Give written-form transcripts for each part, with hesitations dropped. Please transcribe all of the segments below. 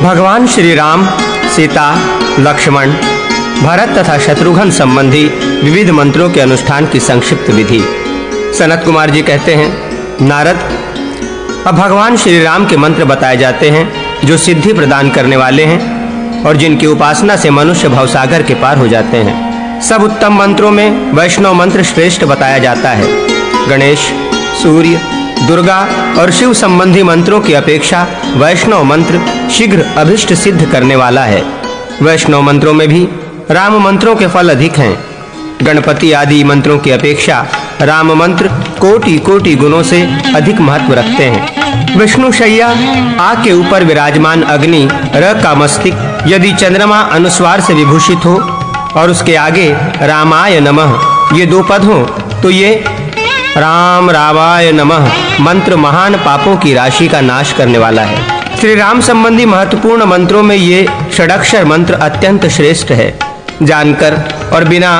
भगवान श्री राम, सीता, लक्ष्मण, भरत तथा शत्रुघ्न संबंधी विविध मंत्रों के अनुष्ठान की संक्षिप्त विधि। सनत कुमार जी कहते हैं, नारद, अब भगवान श्री राम के मंत्र बताए जाते हैं जो सिद्धि प्रदान करने वाले हैं और जिनकी उपासना से मनुष्य भवसागर के पार हो जाते हैं। सब उत्तम मंत्रों में वैष्णव मंत्र श्रेष्ठ बताया जाता है। गणेश, सूर्य, दुर्गा और शिव संबंधी मंत्रों की अपेक्षा वैष्णव मंत्र शीघ्र अभिष्ट सिद्ध करने वाला है। वैष्णव मंत्रों में भी राम मंत्रों के फल अधिक हैं। गणपति आदि मंत्रों की अपेक्षा राम मंत्र कोटि-कोटि गुणों से अधिक महत्व रखते हैं। विष्णु शैया, आ के ऊपर विराजमान अग्नि, र का मस्तिष्क यदि चंद्रमा अनुस्वार से विभूषित हो और उसके आगे रामाय नमः ये दो पद हो तो ये राम रामाय नमः मंत्र महान पापों की राशि का नाश करने वाला है। श्री राम संबंधी महत्वपूर्ण मंत्रों में ये षडक्षर मंत्र अत्यंत श्रेष्ठ है। जानकर और बिना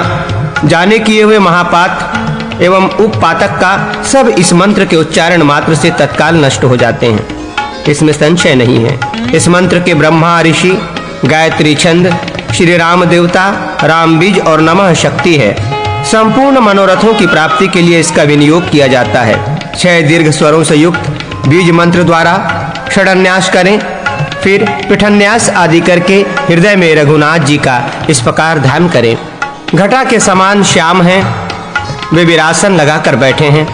जाने किए हुए महापात एवं उपपातक का सब इस मंत्र के उच्चारण मात्र से तत्काल नष्ट हो जाते हैं, इसमें संशय नहीं है। इस मंत्र के ब्रह्मा ऋषि, गायत्री छंद, श्री राम देवता, राम बीज और नमः शक्ति है। संपूर्ण मनोरथों की प्राप्ति के लिए इसका विनियोग किया जाता है। 6 दीर्घ स्वरों से युक्त बीज मंत्र द्वारा षडन्यास करें, फिर पिठन्यास आदि करके हृदय में रघुनाथ जी का इस प्रकार ध्यान करें। घटा के समान श्याम हैं, वे विरासन लगाकर बैठे हैं।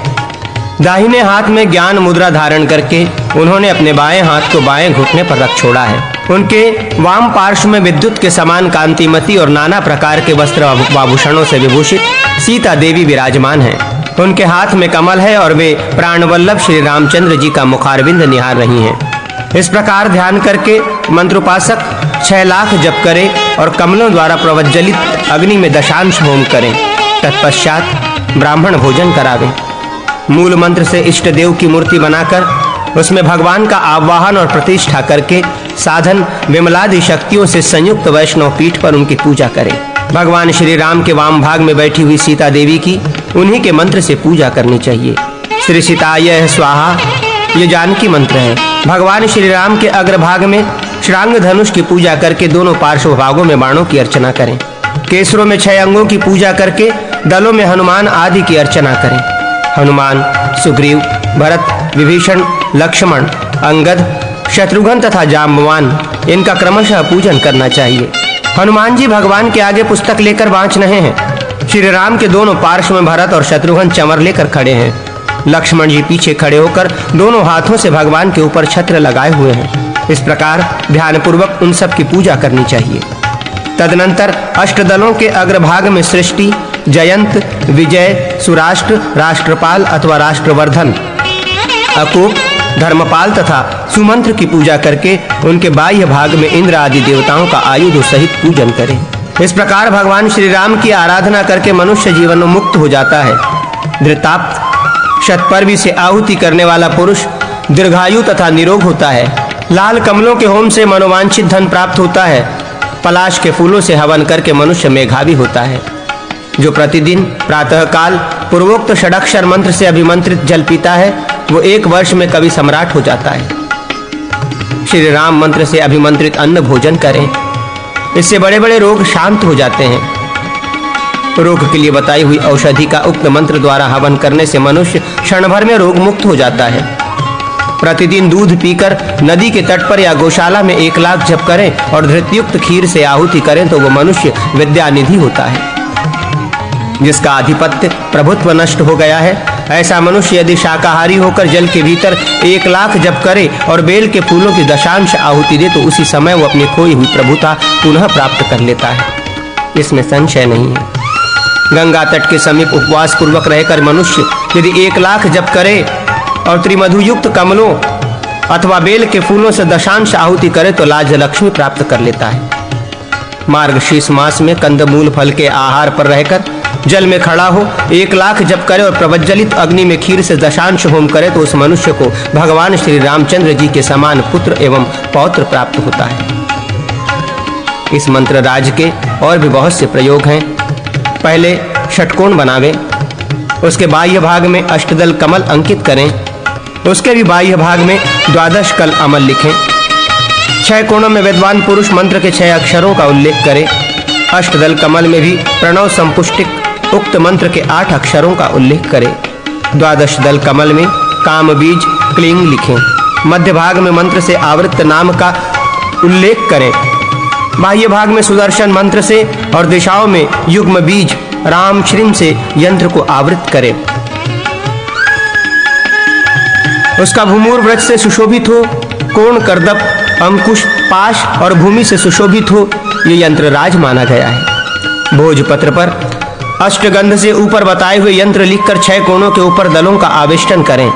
दाहिने हाथ में ज्ञान मुद्रा धारण करके उन्होंने अपने बाएं हाथ को बाएं घुटने पर रख छोड़ा है। उनके वाम पार्श्व में विद्युत के समान कांतिमती और नाना प्रकार के वस्त्र आभूषणों से विभूषित सीता देवी विराजमान हैं। उनके हाथ में कमल है और वे प्राणवल्लभ श्री रामचंद्र जी का मुखारविंद निहार रही हैं। इस प्रकार ध्यान करके मंत्रोपासक 6 लाख जप करें और कमलों द्वारा प्रवज्जलित अग्नि में दशांश होम करें। तत्पश्चात ब्राह्मण भोजन करावें। मूल मंत्र से इष्ट देव की मूर्ति बनाकर उसमें भगवान का आवाहन और प्रतिष्ठा करके साधन विमलादि शक्तियों से संयुक्त वैष्णव पीठ पर उनकी पूजा करें। भगवान श्री राम के वाम भाग में बैठी हुई सीता देवी की उन्हीं के मंत्र से पूजा करनी चाहिए। श्री सीताय स्वाहा ये जानकी मंत्र है। भगवान श्री राम के अग्रभाग में श्रांग धनुष की पूजा करके दोनों पार्श्व भागों में बाणों की अर्चना करें। केसरों में 6 अंगों की पूजा करके दलों में हनुमान आदि की अर्चना करें। हनुमान, सुग्रीव, भरत, विभीषण, लक्ष्मण, अंगद, शत्रुघ्न तथा जाम्बवान इनका क्रमशः पूजन करना चाहिए। हनुमान जी भगवान के आगे पुस्तक लेकर बाँच रहे हैं। श्री राम के दोनों पार्श्व में भरत और शत्रुघ्न चमर लेकर खड़े हैं। लक्ष्मण जी पीछे खड़े होकर दोनों हाथों से भगवान के ऊपर छत्र लगाए हुए हैं। इस प्रकार ध्यानपूर्वक उन सब की पूजा करनी चाहिए। तदनंतर अष्टदलों के अग्रभाग में सृष्टि, जयंत, विजय, सुराष्ट्र, राष्ट्रपाल अथवा राष्ट्रवर्धन, अकूप, धर्मपाल तथा सुमंत्र की पूजा करके उनके बाह्य भाग में इंद्र आदि देवताओं का आयुध सहित पूजन करें। इस प्रकार भगवान श्री राम की आराधना करके मनुष्य जीवन मुक्त हो जाता है। धृताप्त, शतपर्वी से आहुति करने वाला पुरुष दीर्घायु तथा निरोग होता है। लाल कमलों के होम से मनोवांछित धन प्राप्त होता है। पलाश के फूलों से हवन करके मनुष्य मेधावी होता है। जो प्रतिदिन प्रातःकाल पूर्वोक्त षडक्षर मंत्र से अभिमंत्रित जल पीता है वो 1 वर्ष में कवि सम्राट हो जाता है। श्री राम मंत्र से अभिमंत्रित अन्न भोजन करें, इससे बड़े-बड़े रोग शांत हो जाते हैं। रोग के लिए बताई हुई औषधि का उक्त मंत्र द्वारा हवन करने से मनुष्य क्षण भर में रोग मुक्त हो जाता है। प्रतिदिन दूध पीकर नदी के तट पर या गौशाला में 1 लाख जप करें और धृतयुक्त खीर से आहुति करें तो वो मनुष्य विद्यानिधि होता है। जिसका आधिपत्य प्रभुत्व नष्ट हो गया है ऐसा मनुष्य यदि शाकाहारी होकर जल के भीतर 1 लाख जप करे और बेल के फूलों की दशांश आहुति दे तो उसी समय वो अपनी खोई हुई प्रभुता पुनः प्राप्त कर लेता है, इसमें संशय नहीं है। गंगा तट के समीप उपवास पूर्वक रहकर मनुष्य यदि 1 लाख जप करे और त्रिमधु युक्त कमलों अथवा बेल के फूलों से दशांश आहुति करे तो लाज लक्ष्मी प्राप्त कर लेता है। मार्गशीर्ष मास में कंदमूल फल के आहार पर रहकर जल में खड़ा हो 1 लाख जप करे और प्रवज्जलित अग्नि में खीर से दशांश होम करे तो उस मनुष्य को भगवान श्री रामचंद्र जी के समान पुत्र एवं पौत्र प्राप्त होता है। इस मंत्र राज के और भी बहुत से प्रयोग हैं। पहले षटकोण बनावें, उसके बाह्य भाग में अष्टदल कमल अंकित करें, उसके भी बाह्य भाग में 12 कल अमल लिखें। 6 कोणों में विद्वान पुरुष मंत्र के 6 अक्षरों का उल्लेख करे। अष्टदल कमल में भी प्रणव संपुष्टिक उक्त मंत्र के 8 अक्षरों का उल्लेख करे। द्वादश दल कमल में काम बीज क्लीं लिखें। मध्य भाग में मंत्र से आवृत नाम का उल्लेख करें। बाह्य भाग में सुदर्शन मंत्र से और दिशाओं में युग्म बीज राम श्रीम से यंत्र को आवृत करें। उसका भूमूर वृक्ष से सुशोभित हो, कोण करदप अंकुश पाश और भूमि से सुशोभित हो, ये यंत्र राज माना गया है। भोजपत्र पर अष्टगंध से ऊपर बताए हुए यंत्र लिखकर 6 कोणों के ऊपर दलों का आवेष्टन करें।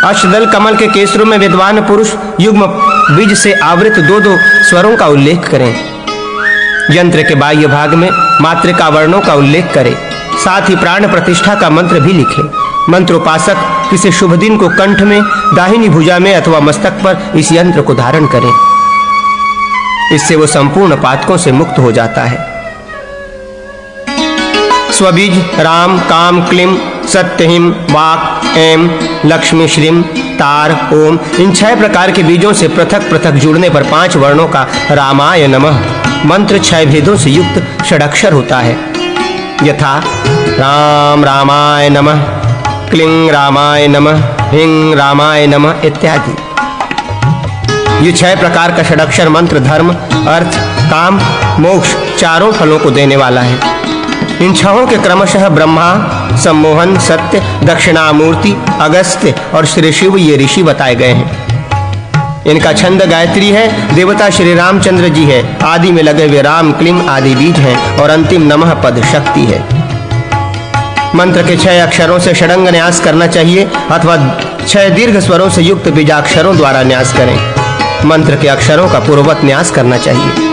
अष्टदल कमल के केसरों में विद्वान पुरुष युग्म बीज से आवृत 2-2 स्वरों का उल्लेख करें। यंत्र के बाह्य भाग में मात्रिका वर्णों का उल्लेख करें। साथ ही प्राण प्रतिष्ठा का मंत्र भी लिखें। मंत्रोपासक किसी शुभ दिन को कंठ में, दाहिनी भुजा में अथवा मस्तक पर इस यंत्र को धारण करें। इससे वो संपूर्ण पातकों से मुक्त हो जाता है। स्वबीज राम काम क्लीं सत्यहिम वाक ऐम लक्ष्मी श्रीम तार ओम, इन 6 प्रकार के बीजों से पृथक पृथक जुड़ने पर 5 वर्णों का रामाय नमः मंत्र 6 भेदों से युक्त षडक्षर होता है। यथा राम रामाय नमः, क्लीं रामाय नमः, ह्रीं रामाय नमः इत्यादि। ये 6 प्रकार का षडक्षर मंत्र धर्म, अर्थ, काम, मोक्ष चारों फलों को देने वाला है। इन 6 के क्रमशः ब्रह्मा, सम्मोहन, सत्य, दक्षिणामूर्ति, अगस्त्य और श्री शिव ये ऋषि बताए गए हैं। इनका छंद गायत्री है। देवता श्री रामचंद्र जी है। आदि में लगे हुए राम क्लीं आदि बीज हैं और अंतिम नमः पद शक्ति है। मंत्र के 6 अक्षरों से षडंग न्यास करना चाहिए अथवा 6 दीर्घ स्वरों से युक्त बीजाक्षरों द्वारा न्यास करें। मंत्र के अक्षरों का पूर्ववत न्यास करना चाहिए।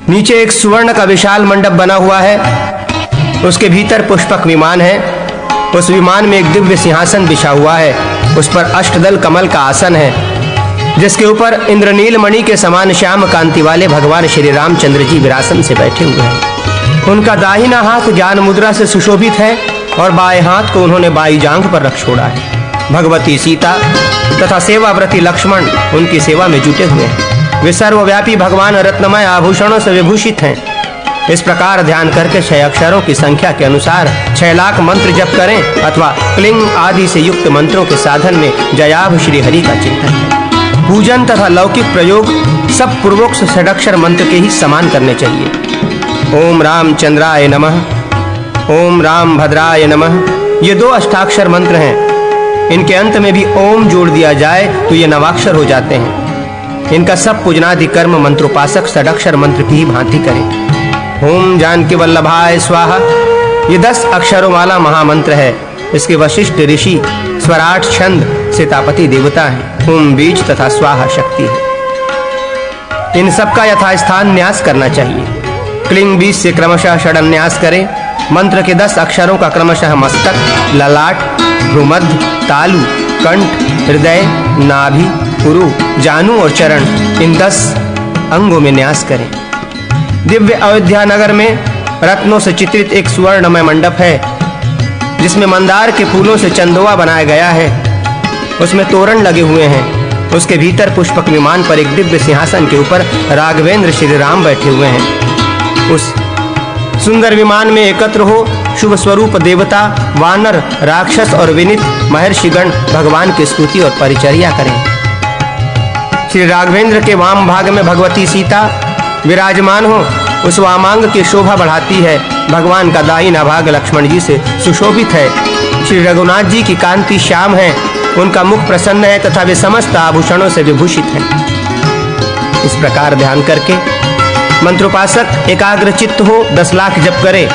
नीचे एक सुवर्ण का विशाल मंडप बना हुआ है। उसके भीतर पुष्पक विमान है। उस विमान में एक दिव्य सिंहासन बिछा हुआ है। उस पर अष्टदल कमल का आसन है, जिसके ऊपर इंद्रनील मणि के समान श्याम कांति वाले भगवान श्री रामचंद्र जी विरासन से बैठे हुए हैं। उनका दाहिना हाथ ज्ञान मुद्रा से सुशोभित है और बाएं हाथ को उन्होंने बाई जांघ पर रख छोड़ा है। भगवती सीता तथा सेवाव्रती लक्ष्मण उनकी सेवा में जुटे हुए हैं। वे सर्वव्यापी भगवान रत्नमय आभूषणों से विभूषित हैं। इस प्रकार ध्यान करके 6 अक्षरों की संख्या के अनुसार 6 लाख मंत्र जप करें अथवा क्लीं आदि से युक्त मंत्रों के साधन में जयाभ श्री हरि का चिंतन करें। पूजन तथा लौकिक प्रयोग सब पूर्वोक्त षडक्षर मंत्र के ही समान करने चाहिए। ओम रामचंद्राय नमः, ओम राम भद्राय नमः, ये 2 अष्टाक्षर मंत्र हैं। इनके अंत में भी ओम जोड़ दिया जाए तो ये 9 अक्षर हो जाते हैं। इनका सब पूजनादि कर्म मंत्रोपासक षडक्षर मंत्र की ही भांति करें। ओम जानकी वल्लभाय स्वाहा ये 10 अक्षरों वाला महामंत्र है। इसके वशिष्ठ ऋषि स्वराट छंद सीतापति देवता हैं। ओम बीज तथा स्वाहा शक्ति है। इन सब का यथास्थान न्यास करना चाहिए। क्लीं बीज से क्रमशः षडन्यास करें। मंत्र के 10 अक्षरों का क्रमशः मस्तक, ललाट, भ्रूमध्य, तालु, कंठ, हृदय, नाभि, पुरु, जानु और चरण इन 10 अंगों में न्यास करें। दिव्य अयोध्या नगर में रत्नों से चित्रित एक सुवर्णमय मंडप है, जिसमें मंदार के फूलों से चंदोआ बनाया गया है। उसमें तोरण लगे हुए हैं। उसके भीतर पुष्पक विमान पर एक दिव्य सिंहासन के ऊपर राघवेंद्र श्री राम बैठे हुए हैं। उस सुंदर विमान में एकत्र हो शुभ स्वरूप देवता, वानर, राक्षस और विनीत महर्षिगण भगवान की स्तुति और परिचर्या करें। श्री राघवेंद्र के वाम भाग में भगवती सीता विराजमान हो उस वामांग की शोभा बढ़ाती है। भगवान का दाहिना भाग लक्ष्मण जी से सुशोभित है। श्री रघुनाथ जी की कांति श्याम है। उनका मुख प्रसन्न है तथा वे समस्त आभूषणों से विभूषित हैं। इस प्रकार ध्यान करके मंत्रोपासक एकाग्र चित्त हो 10 लाख जप करे।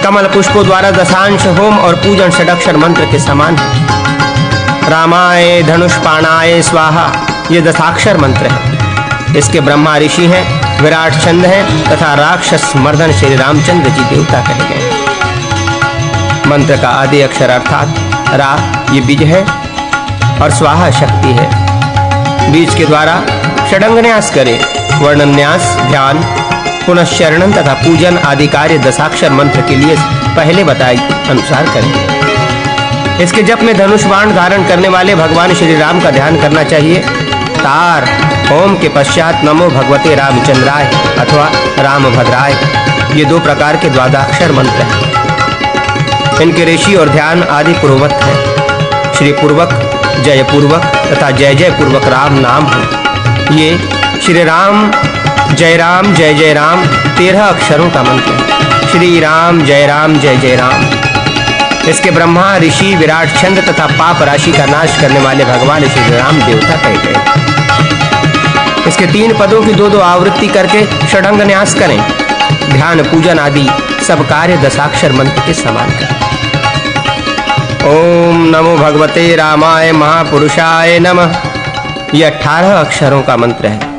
कमल पुष्पों द्वारा दशांश होम और पूजन षडक्षर मंत्र के समान है। रामाय धनुष्पाणाय स्वाहा ये दशाक्षर मंत्र है। इसके ब्रह्मा ऋषि हैं, विराट छंद है तथा राक्षस मर्दन श्री रामचंद्र जी देवता कहे गए। मंत्र का आदि अक्षर अर्थात रा ये बीज है और स्वाहा शक्ति है। बीज के द्वारा षडंगन्यास करें। वर्णन्यास, ध्यान, पुनश्चरणन तथा पूजन आदि कार्य दशाक्षर मंत्र के लिए पहले बताए अनुसार करें। इसके जप में धनुष बाण धारण करने वाले भगवान श्री राम का ध्यान करना चाहिए। तार। ओम के पश्चात नमो भगवते रामचंद्राय अथवा रामभद्राय। ये 2 प्रकार के द्वादशाक्षर मंत्र हैं। इनके ऋषि और ध्यान आदि पूर्वक है। श्री पूर्वक, जय पूर्वक तथा जय जय पूर्वक राम नाम है। ये श्री राम जय जय राम 13 अक्षरों का मंत्र है। श्री राम जय जय राम। इसके ब्रह्मा, ऋषि, विराट छंद तथा पाप राशि का नाश करने वाले भगवान श्री राम देवता कहे गए। इसके 3 पदों की 2-2 आवृत्ति करके षडंग न्यास करें। ध्यान, पूजन आदि सब कार्य दशाक्षर मंत्र के समान करें। ओम नमो भगवते रामाय महापुरुषाय नमः। यह 18 अक्षरों का मंत्र है।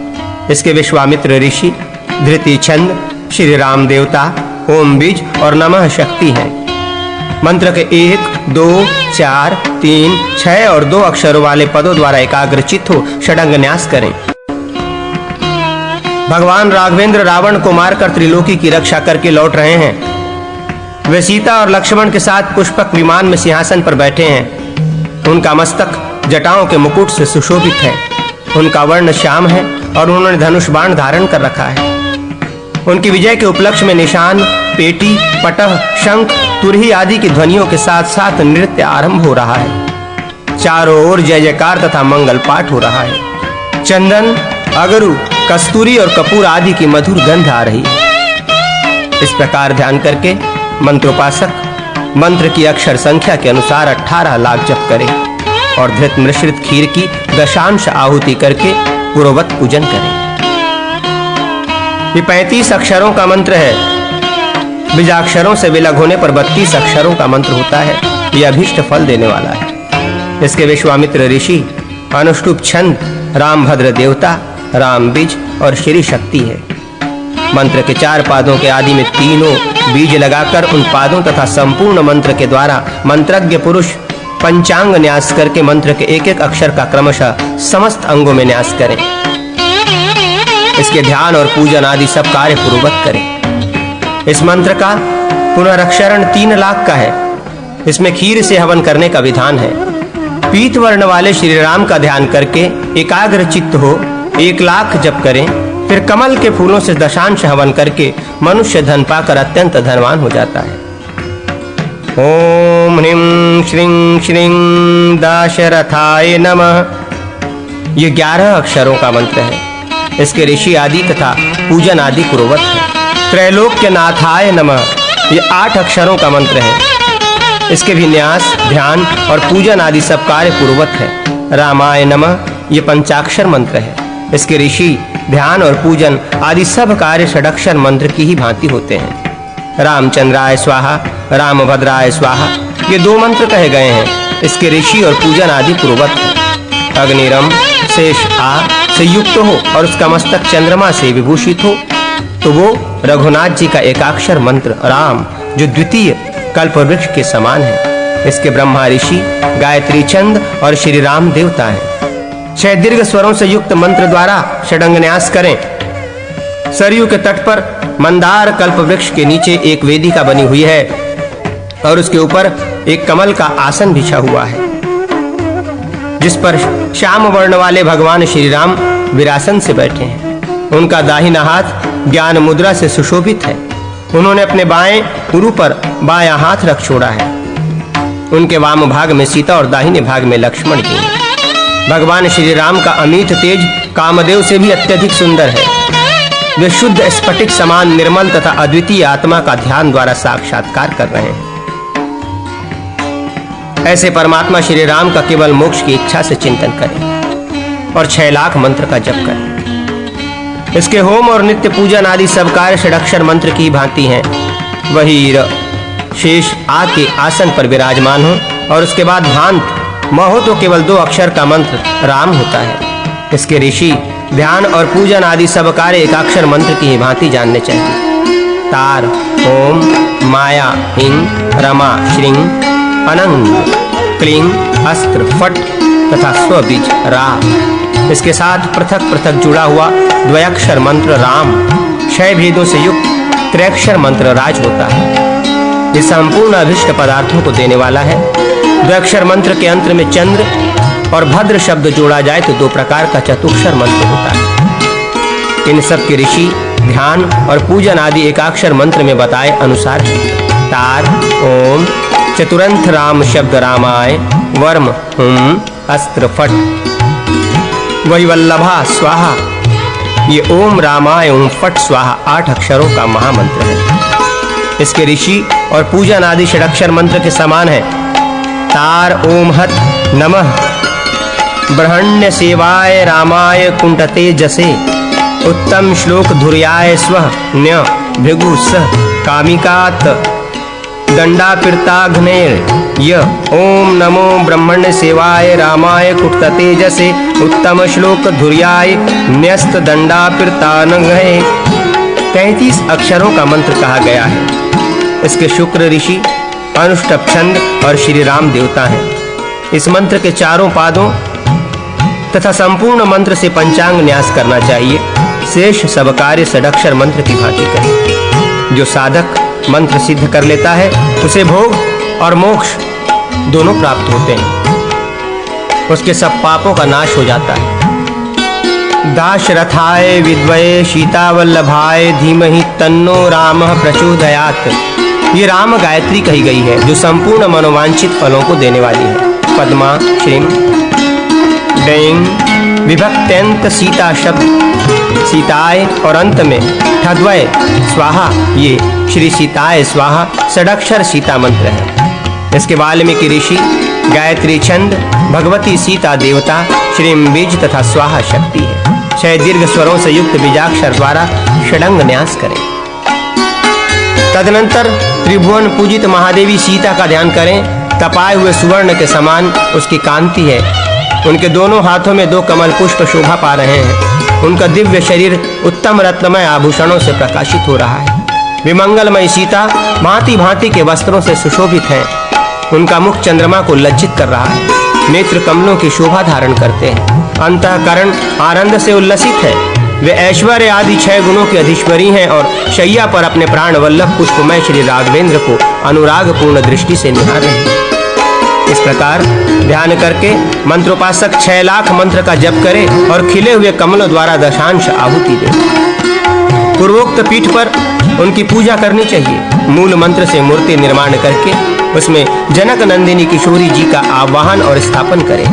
इसके विश्वामित्र ऋषि, धृति छंद, श्री राम देवता, ओम बीज और नमः शक्ति हैं। मंत्र के 1, 2, 4, 3, 6 और 2 अक्षरों वाले पदों द्वारा एकाग्रचित्त हो षडंग न्यास करें। भगवान राघवेंद्र रावण को मारकर त्रिलोकी की रक्षा करके लौट रहे हैं। वे सीता और लक्ष्मण के साथ पुष्पक विमान में सिंहासन पर बैठे हैं। उनका मस्तक जटाओं के मुकुट से सुशोभित है। उनका वर्ण श्याम है और उन्होंने धनुष बाण धारण कर रखा है। उनकी विजय के उपलक्ष्य में निशान, पेटी, पटह, शंख, तुरही आदि की ध्वनियों के साथ साथ नृत्य आरंभ हो रहा है। चारों ओर जय जयकार तथा मंगल पाठ हो रहा है। चंदन, अगरू, कस्तूरी और कपूर आदि की मधुर गंध आ रही है। इस प्रकार ध्यान करके मंत्रोपासक मंत्र की अक्षर संख्या के अनुसार 18 लाख जप करे और धृत मिश्रित खीर की दशांश आहुति करके पूर्ववत पूजन करें। ये 35 अक्षरों का मंत्र है। बीजाक्षरों से विलग होने पर 32 अक्षरों का मंत्र होता है। यह अभीष्ट फल देने वाला है। इसके विश्वामित्र ऋषि, अनुष्टुप छंद, रामभद्र देवता, राम बीज और श्री शक्ति है। मंत्र के 4 पादों के आदि में तीनों बीज लगाकर उन पादों तथा संपूर्ण मंत्र के द्वारा मंत्रज्ञ पुरुष पंचांग न्यास करके मंत्र के 1-1 अक्षर का क्रमशः समस्त अंगों में न्यास करें। इसके ध्यान और पूजन आदि सब कार्य पूर्वक करें। इस मंत्र का पुनरक्षरण 3 लाख का है। इसमें खीर से हवन करने का विधान है। पीत वर्ण वाले श्री राम का ध्यान करके एकाग्र चित्त हो 1 लाख जप करें। फिर कमल के फूलों से दशांश हवन करके मनुष्य धन पाकर अत्यंत धनवान हो जाता है। ओम ह्रीं श्रीं श्रीं दाशरथाय नमः। ये 11 अक्षरों का मंत्र है। इसके ऋषि आदि तथा पूजन आदि पूर्वक है। त्रैलोक्य नाथाय नमः। ये 8 अक्षरों का मंत्र है। इसके भी न्यास, ध्यान और पूजन आदि सब कार्य पूर्वक है। रामाय नमः ये 5 मंत्र है। इसके ऋषि, ध्यान और पूजन आदि सब कार्य षडक्षर मंत्र की ही भांति होते हैं। रामचंद्राय स्वाहा, रामभद्राय स्वाहा ये 2 मंत्र कहे गए हैं। इसके ऋषि और पूजन आदि पूर्वक है। अग्निरम शेष आ से युक्त हो और उसका मस्तक चंद्रमा से विभूषित हो तो वो रघुनाथ जी का एकाक्षर मंत्र राम, जो द्वितीय कल्पवृक्ष के समान है। इसके ब्रह्मा ऋषि, गायत्री छंद और श्री राम देवता हैं। 6 दीर्घ स्वरों से युक्त मंत्र द्वारा षडंग न्यास करें। सरयू के तट पर मंदार कल्पवृक्ष के नीचे एक वेदिका बनी हुई है और उसके ऊपर एक कमल का आसन बिछा हुआ है, जिस पर श्याम वर्ण वाले भगवान श्री राम विरासन से बैठे हैं। उनका दाहिना हाथ ज्ञान मुद्रा से सुशोभित है। उन्होंने अपने बाएं उरु पर बायां हाथ रख छोड़ा है। उनके वाम भाग में सीता और दाहिने भाग में लक्ष्मण जी हैं। भगवान श्री राम का अमित तेज कामदेव से भी अत्यधिक सुंदर है। वे शुद्ध स्फटिक समान निर्मल तथा अद्वितीय आत्मा का ध्यान द्वारा साक्षात्कार कर रहे हैं। ऐसे परमात्मा श्री राम का केवल मोक्ष की इच्छा से चिंतन करें और 6 लाख मंत्र का जप करें। इसके होम और नित्य पूजन आदि सब कार्य षडक्षर मंत्र की भांति हैं। वही शेष आके आसन पर विराजमान हो और उसके बाद भांत म हो तो केवल 2 अक्षर का मंत्र राम होता है। इसके ऋषि, ध्यान और पूजन आदि सब कार्य एकाक्षर मंत्र की ही भांति जानने चाहिए। तार, ओम, माया, इंग, रमा, श्रीं, अनंग, क्लीं, अस्त्र, फट तथा स्वबीज रा। इसके साथ पृथक पृथक जुड़ा हुआ द्वयाक्षर मंत्र राम, 6 भेदों से युक्त त्रैक्षर मंत्र राज होता है। ये संपूर्ण अभिष्ट पदार्थों को देने वाला है। द्वयाक्षर मंत्र के अंत में चंद्र, और भद्र शब्द जोड़ा जाए तो 2 प्रकार का चतुक्षर मंत्र होता है। इन सब के ऋषि ध्यान और पूजन आदि एकाक्षर मंत्र में बताए अनुसार तार ओम, चतुरंथ राम शब्द रामाय, वर्म हुम, अस्त्र फट, वैवल्लभा स्वाहा। ये ओम रामाय ओम फट स्वाहा 8 अक्षरों का महामंत्र है। इसके ऋषि और पूजन आदि षडक्षर मंत्र के समान है। तार ओम हत नमः ब्रह्मण्य सेवाय रामाय कुंठते जसे, उत्तम श्लोक धुर्याय स्वः न्य भृगु सह कामिकात दंडापिर्ताघ्नेर य ओम नमो ब्रह्मण्य सेवाय रामाय कुटते जसे, उत्तम श्लोक धुर्याय न्यस्त दंडापिर्तानघ्ने 33 अक्षरों का मंत्र कहा गया है। इसके शुक्र ऋषि, अनुष्टप छंद और श्री राम देवता हैं। इस मंत्र के चारों पादों तथा संपूर्ण मंत्र से पंचांग न्यास करना चाहिए। शेष सब कार्य षडक्षर मंत्र की भांति करें। जो साधक मंत्र सिद्ध कर लेता है उसे भोग और मोक्ष दोनों प्राप्त होते हैं। उसके सब पापों का नाश हो जाता है। दाशरथाय विद्वये सीतावल्लभाय धीमहि तन्नो रामः प्रचोदयात्। ये राम गायत्री कही गई है जो संपूर्ण मनोवांछित फलों को देने वाली है। पद्मा श्रीम डैंग विभक्त्यंत सीता शब्द सीताय और अंत में ठद्वय स्वाहा, ये श्री सीताय स्वाहा षडक्षर सीता मंत्र है। इसके वाल्मीकि ऋषि, गायत्री छंद, भगवती सीता देवता, श्रीम बीज तथा स्वाहा शक्ति है। 6 दीर्घ स्वरों से युक्त बीजाक्षर द्वारा षडंग न्यास करें। तदनंतर त्रिभुवन पूजित महादेवी सीता का ध्यान करें। तपाए हुए सुवर्ण के समान उसकी कांति है। उनके दोनों हाथों में 2 कमल पुष्प शोभा पा रहे हैं। उनका दिव्य शरीर उत्तम रत्नमय आभूषणों से प्रकाशित हो रहा है। विमंगलमयी सीता भांति भांति के वस्त्रों से सुशोभित है। उनका मुख चंद्रमा को लज्जित कर रहा है। नेत्र कमलों की शोभा धारण करते हैं। अंतःकरण आनंद से उल्लसित है। वे ऐश्वर्य आदि 6 गुणों की अधीश्वरी हैं और शैया पर अपने प्राण वल्लभ पुष्पमय श्री राघवेंद्र को अनुराग पूर्ण दृष्टि से निहार रहे हैं। इस प्रकार ध्यान करके मंत्रोपासक 6 लाख मंत्र का जप करे और खिले हुए कमलों द्वारा दशांश आहुति दे। पूर्वोक्त पीठ पर उनकी पूजा करनी चाहिए। मूल मंत्र से मूर्ति निर्माण करके उसमें जनक नंदिनी किशोरी जी का आवाहन और स्थापन करें।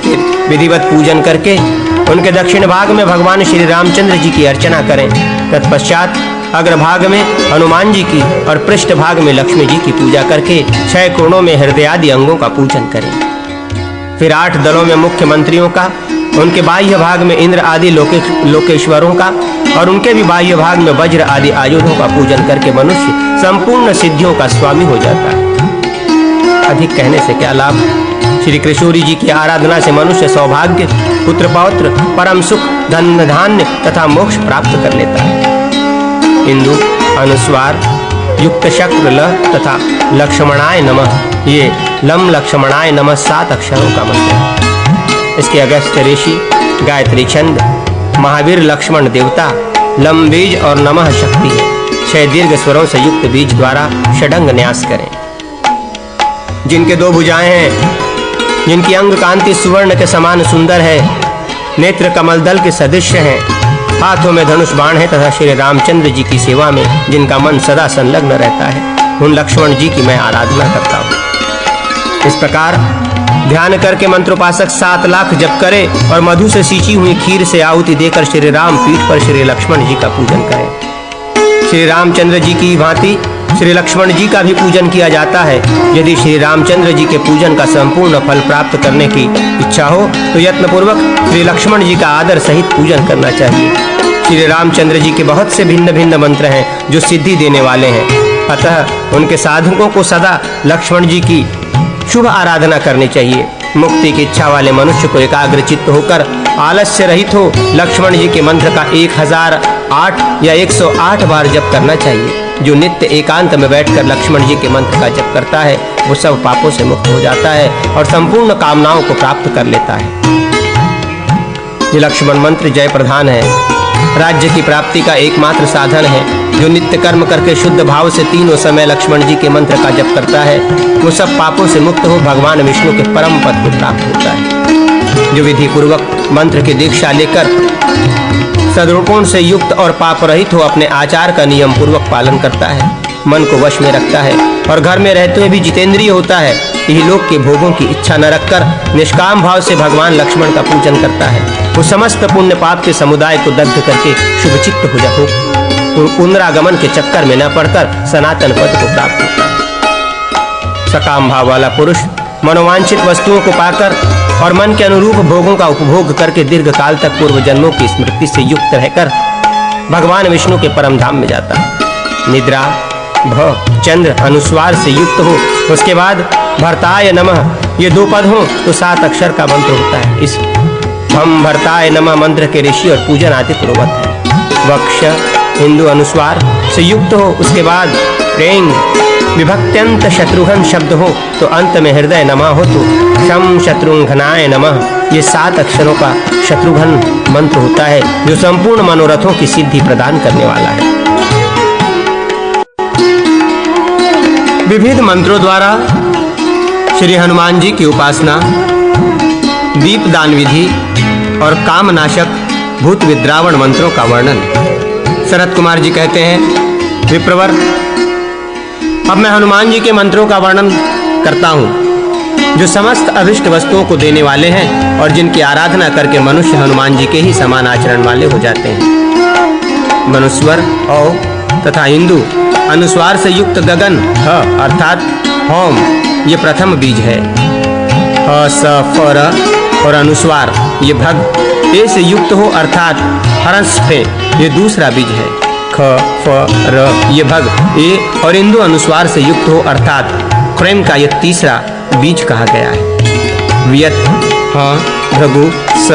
फिर विधिवत पूजन करके उनके दक्षिण भाग में भगवान श्री रामचंद्र जी की अर्चना करें। तत्पश्चात अग्रभाग में हनुमान जी की और पृष्ठ भाग में लक्ष्मी जी की पूजा करके 6 कोणों में हृदय आदि अंगों का पूजन करें। फिर 8 दलों में मुख्यमंत्रियों का, उनके बाह्य भाग में इंद्र आदि लोकेश्वरों का और उनके भी बाह्य भाग में वज्र आदि आयुधों का पूजन करके मनुष्य संपूर्ण सिद्धियों का स्वामी हो जाता है। अधिक कहने से क्या लाभ। श्री किशोरी जी की आराधना से मनुष्य सौभाग्य, पुत्र पौत्र, परम सुख, धन धान्य तथा मोक्ष प्राप्त कर लेता है। इंदु, अनुस्वार युक्त शक्र ल तथा लक्ष्मणाय नमः, ये लम लक्ष्मणाय नमः 7 अक्षरों का मंत्र है। इसके अगस्त्य ऋषि, गायत्री छंद, महावीर लक्ष्मण देवता, लम बीज और नमः शक्ति है। 6 दीर्घ स्वरों से युक्त बीज द्वारा षडंग न्यास करें। जिनके 2 भुजाएं हैं, जिनकी अंग कांति सुवर्ण के समान सुंदर है, नेत्र कमल दल के सदृश्य हैं, हाथों में धनुष बाण है तथा श्री रामचंद्र जी की सेवा में जिनका मन सदा संलग्न रहता है, उन लक्ष्मण जी की मैं आराधना करता हूँ। इस प्रकार ध्यान करके मंत्रोपासक 7 लाख जप करे और मधु से सींची हुई खीर से आहुति देकर श्री राम पीठ पर श्री लक्ष्मण जी का पूजन करें। श्री रामचंद्र जी की भांति श्री लक्ष्मण जी का भी पूजन किया जाता है। यदि श्री रामचंद्र जी के पूजन का संपूर्ण फल प्राप्त करने की इच्छा हो तो यत्नपूर्वक श्री लक्ष्मण जी का आदर सहित पूजन करना चाहिए। श्री रामचंद्र जी के बहुत से भिन्न भिन्न मंत्र हैं जो सिद्धि देने वाले हैं। अतः उनके साधकों को सदा लक्ष्मण जी की शुभ आराधना करनी चाहिए। मुक्ति की इच्छा वाले मनुष्य को एकाग्र चित्त होकर आलस्य रहित हो लक्ष्मण जी के मंत्र का 1008 या 108 बार जप करना चाहिए। जो नित्य एकांत में बैठकर लक्ष्मण जी के मंत्र का जप करता है वो सब पापों से मुक्त हो जाता है और संपूर्ण कामनाओं को प्राप्त कर लेता है। ये लक्ष्मण मंत्र जय प्रधान है, राज्य की प्राप्ति का एकमात्र साधन है। जो नित्य कर्म करके शुद्ध भाव से तीनों समय लक्ष्मण जी के मंत्र का जप करता है वो सब पापों से मुक्त हो भगवान विष्णु के परम पद को प्राप्त होता है। जो विधि पूर्वक मंत्र की दीक्षा लेकर सद्गुण से युक्त और पाप रहित हो अपने आचार का नियम पूर्वक पालन करता है, मन को वश में रखता है और घर में रहते हुए भी जितेंद्रिय होता है, यही लोक के भोगों की इच्छा न रखकर निष्काम भाव से भगवान लक्ष्मण का पूजन करता है, वो समस्त पुण्य पाप के समुदाय को दग्ध करके शुभचित्त हो जाओ, पुनरागमन के चक्कर में न पड़कर सनातन पद को प्राप्त होता है। सकाम भाव वाला पुरुष मनोवांछित वस्तुओं को पाकर और मन के अनुरूप भोगों का उपभोग करके दीर्घ काल तक पूर्व जन्मों की स्मृति से युक्त रहकर भगवान विष्णु के परम धाम में जाता है। निद्रा भ चंद्र अनुस्वार से युक्त हो, उसके बाद भर्ताय नमः ये 2 पद हो तो 7 अक्षर का मंत्र होता है। इस हम भर्ताय नमः मंत्र के ऋषि और पूजन आदि पूर्वक है। वक्ष हिंदू अनुस्वार से युक्त हो, उसके बाद रेंग विभक्त्यंत शत्रुघ्न शब्द हो तो अंत में हृदय नमः हो तो शम शत्रुघ्नाय नमः ये 7 अक्षरों का शत्रुघ्न मंत्र होता है, जो संपूर्ण मनोरथों की सिद्धि प्रदान करने वाला है। विविध मंत्रों द्वारा श्री हनुमान जी की उपासना, दीपदान विधि और कामनाशक भूत विद्रावण मंत्रों का वर्णन। शरत कुमार जी कहते हैं, विप्रवर अब मैं हनुमान जी के मंत्रों का वर्णन करता हूँ, जो समस्त अभिष्ट वस्तुओं को देने वाले हैं और जिनकी आराधना करके मनुष्य हनुमान जी के ही समान आचरण वाले हो जाते हैं। मनुस्वर औ तथा हिंदू अनुस्वार से युक्त गगन ह अर्थात होम ये प्रथम बीज है। ह स फ र और अनुस्वार ये भग ए से युक्त हो अर्थात हरस फे ये दूसरा बीज है। ख फ र ये भग ए और इंदु अनुस्वार से युक्त हो अर्थात प्रेम का ये तीसरा बीज कहा गया है। वियत ह भृगु स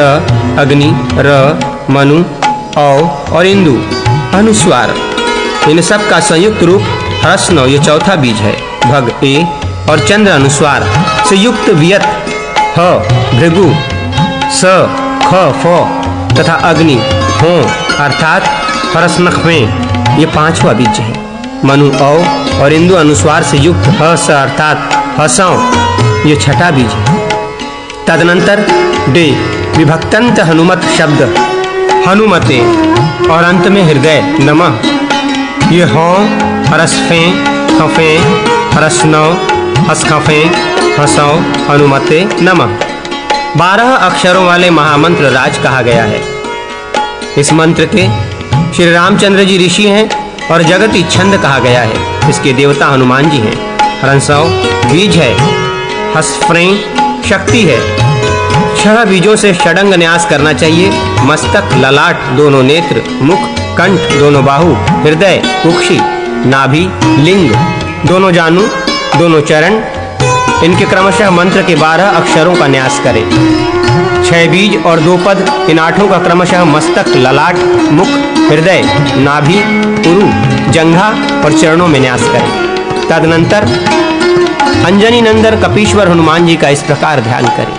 अग्नि र मनु औ और इंदु अनुस्वार इन सब का संयुक्त रूप हर्षनव ये चौथा बीज है। भग ए और चंद्र अनुस्वार से युक्त वियत ह भृगु स ख फ तथा अग्नि हो अर्थात हरसनख में ये 5वां बीज है। मनु औ और इंदु अनुस्वार से युक्त ह स अर्थात हसौ ये 6ठा बीज है। तदनंतर डे विभक्तंत हनुमत शब्द हनुमते और अंत में हृदय नमः ये हो हरसफे खफे हरसनौ हसखफे हसौ हनुमते नमः 12 अक्षरों वाले महामंत्र राज कहा गया है। इस मंत्र के श्री रामचंद्र जी ऋषि हैं और जगति छंद कहा गया है। इसके देवता हनुमान जी हैं। हरसौ बीज है, हसफ्रे शक्ति है। 6 बीजों से षडंग न्यास करना चाहिए। मस्तक, ललाट, दोनों नेत्र, मुख, कंठ, दोनों बाहु, हृदय, कुक्षी, नाभि, लिंग, दोनों जानू, दोनों चरण, इनके क्रमशः मंत्र के 12 अक्षरों का न्यास करें। 6 बीज और 2 पद इन 8 का क्रमशः मस्तक, ललाट, मुख, हृदय, नाभि, उरु, जंघा और चरणों में न्यास करें। तदनंतर अंजनी नंदन कपीश्वर हनुमान जी का इस प्रकार ध्यान करें।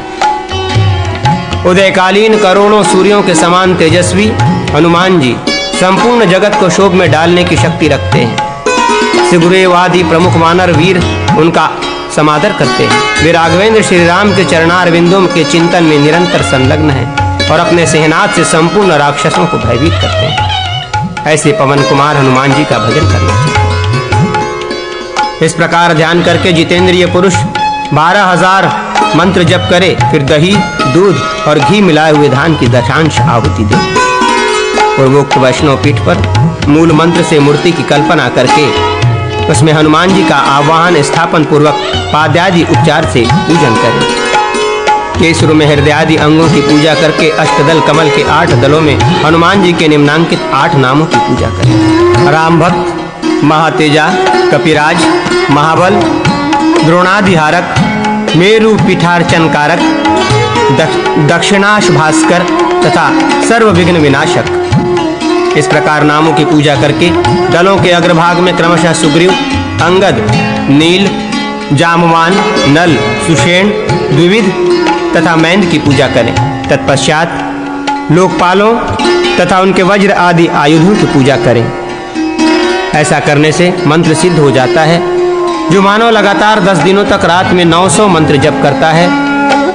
उदयकालीन करोड़ों सूर्यों के समान तेजस्वी हनुमान जी संपूर्ण जगत को शोभ में डालने की शक्ति रखते हैं। सिगुरेवादी प्रमुख वानर वीर उनका समादर करते हैं। वे राघवेंद्र श्री राम के चरणारविंदों के चिंतन में निरंतर संलग्न हैं और अपने सेहनाथ से संपूर्ण राक्षसों को भयभीत करते हैं। ऐसे पवन कुमार हनुमान जी का भजन करना चाहिए। इस प्रकार ध्यान करके जितेंद्रिय पुरुष 12,000 मंत्र जप करे, फिर दही, दूध और घी मिलाए हुए धान की दशांश आहुति दे। पूर्वोक्त वैष्णव पीठ पर मूल मंत्र से मूर्ति की कल्पना करके उसमें हनुमान जी का आवाहन स्थापन पूर्वक पाद्यादि उपचार से पूजन करें। केसरु में हृदय आदि अंगों की पूजा करके अष्टदल कमल के 8 दलों में हनुमान जी के निम्नांकित 8 नामों की पूजा करें। राम भक्त, महातेजा, कपिराज, महाबल, द्रोणाधिहारक, मेरु पीठार्चन कारक, दक्षिणाश भास्कर तथा सर्व विघ्न विनाशक, इस प्रकार नामों की पूजा करके दलों के अग्रभाग में क्रमशः सुग्रीव, अंगद, नील, जामवान, नल, सुषेण, द्विविध तथा मैंद की पूजा करें। तत्पश्चात लोकपालों तथा उनके वज्र आदि आयुधों की पूजा करें। ऐसा करने से मंत्र सिद्ध हो जाता है। जो मानव लगातार 10 दिनों तक रात में 900 मंत्र जप करता है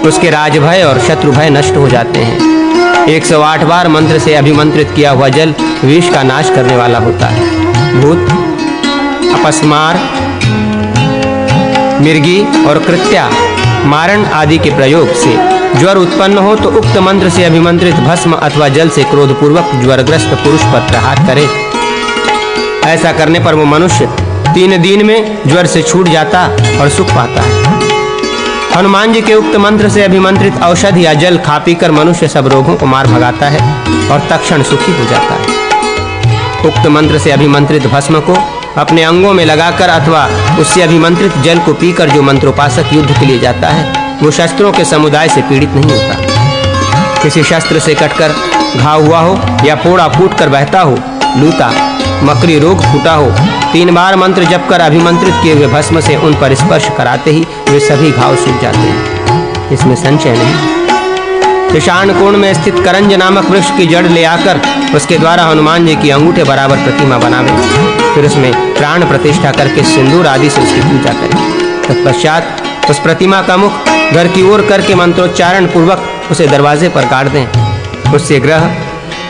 उसके राजभय और शत्रु भय नष्ट हो जाते हैं। 108 बार मंत्र से अभिमंत्रित किया हुआ जल विष का नाश करने वाला होता है। भूत, अपस्मार, मिर्गी और कृत्या मारण आदि के प्रयोग से ज्वर उत्पन्न हो तो उक्त मंत्र से अभिमंत्रित भस्म अथवा जल से क्रोधपूर्वक ज्वरग्रस्त पुरुष पर प्रहार करे। ऐसा करने पर वो मनुष्य 3 दिन में ज्वर से छूट जाता और सुख पाता है। हनुमान जी के उक्त मंत्र से अभिमंत्रित औषधि या जल खा पीकर मनुष्य सब रोगों को मार भगाता है और तत्क्षण सुखी हो जाता है। उक्त मंत्र से अभिमंत्रित भस्म को अपने अंगों में लगाकर अथवा उससे अभिमंत्रित जल को पीकर जो मंत्रोपासक युद्ध के लिए जाता है वो शस्त्रों के समुदाय से पीड़ित नहीं होता। किसी शस्त्र से कटकर घाव हुआ हो या फोड़ा फूटकर बहता हो, लूता मकरी रोग फूटा हो, 3 बार मंत्र जप कर अभिमंत्रित किए हुए भस्म से उन पर स्पर्श कराते ही वे सभी घाव सूख जाते हैं। इसमें संशय नहीं। ईशान कोण में स्थित करंज नामक वृक्ष की जड़ ले आकर उसके द्वारा हनुमान जी की अंगूठे बराबर प्रतिमा बनावे, फिर उसमें प्राण प्रतिष्ठा करके सिंदूर आदि से उसकी पूजा करें। तत्पश्चात उस प्रतिमा का मुख घर की ओर करके मंत्रोच्चारण पूर्वक उसे दरवाजे पर गाड़ दें। उससे ग्रह,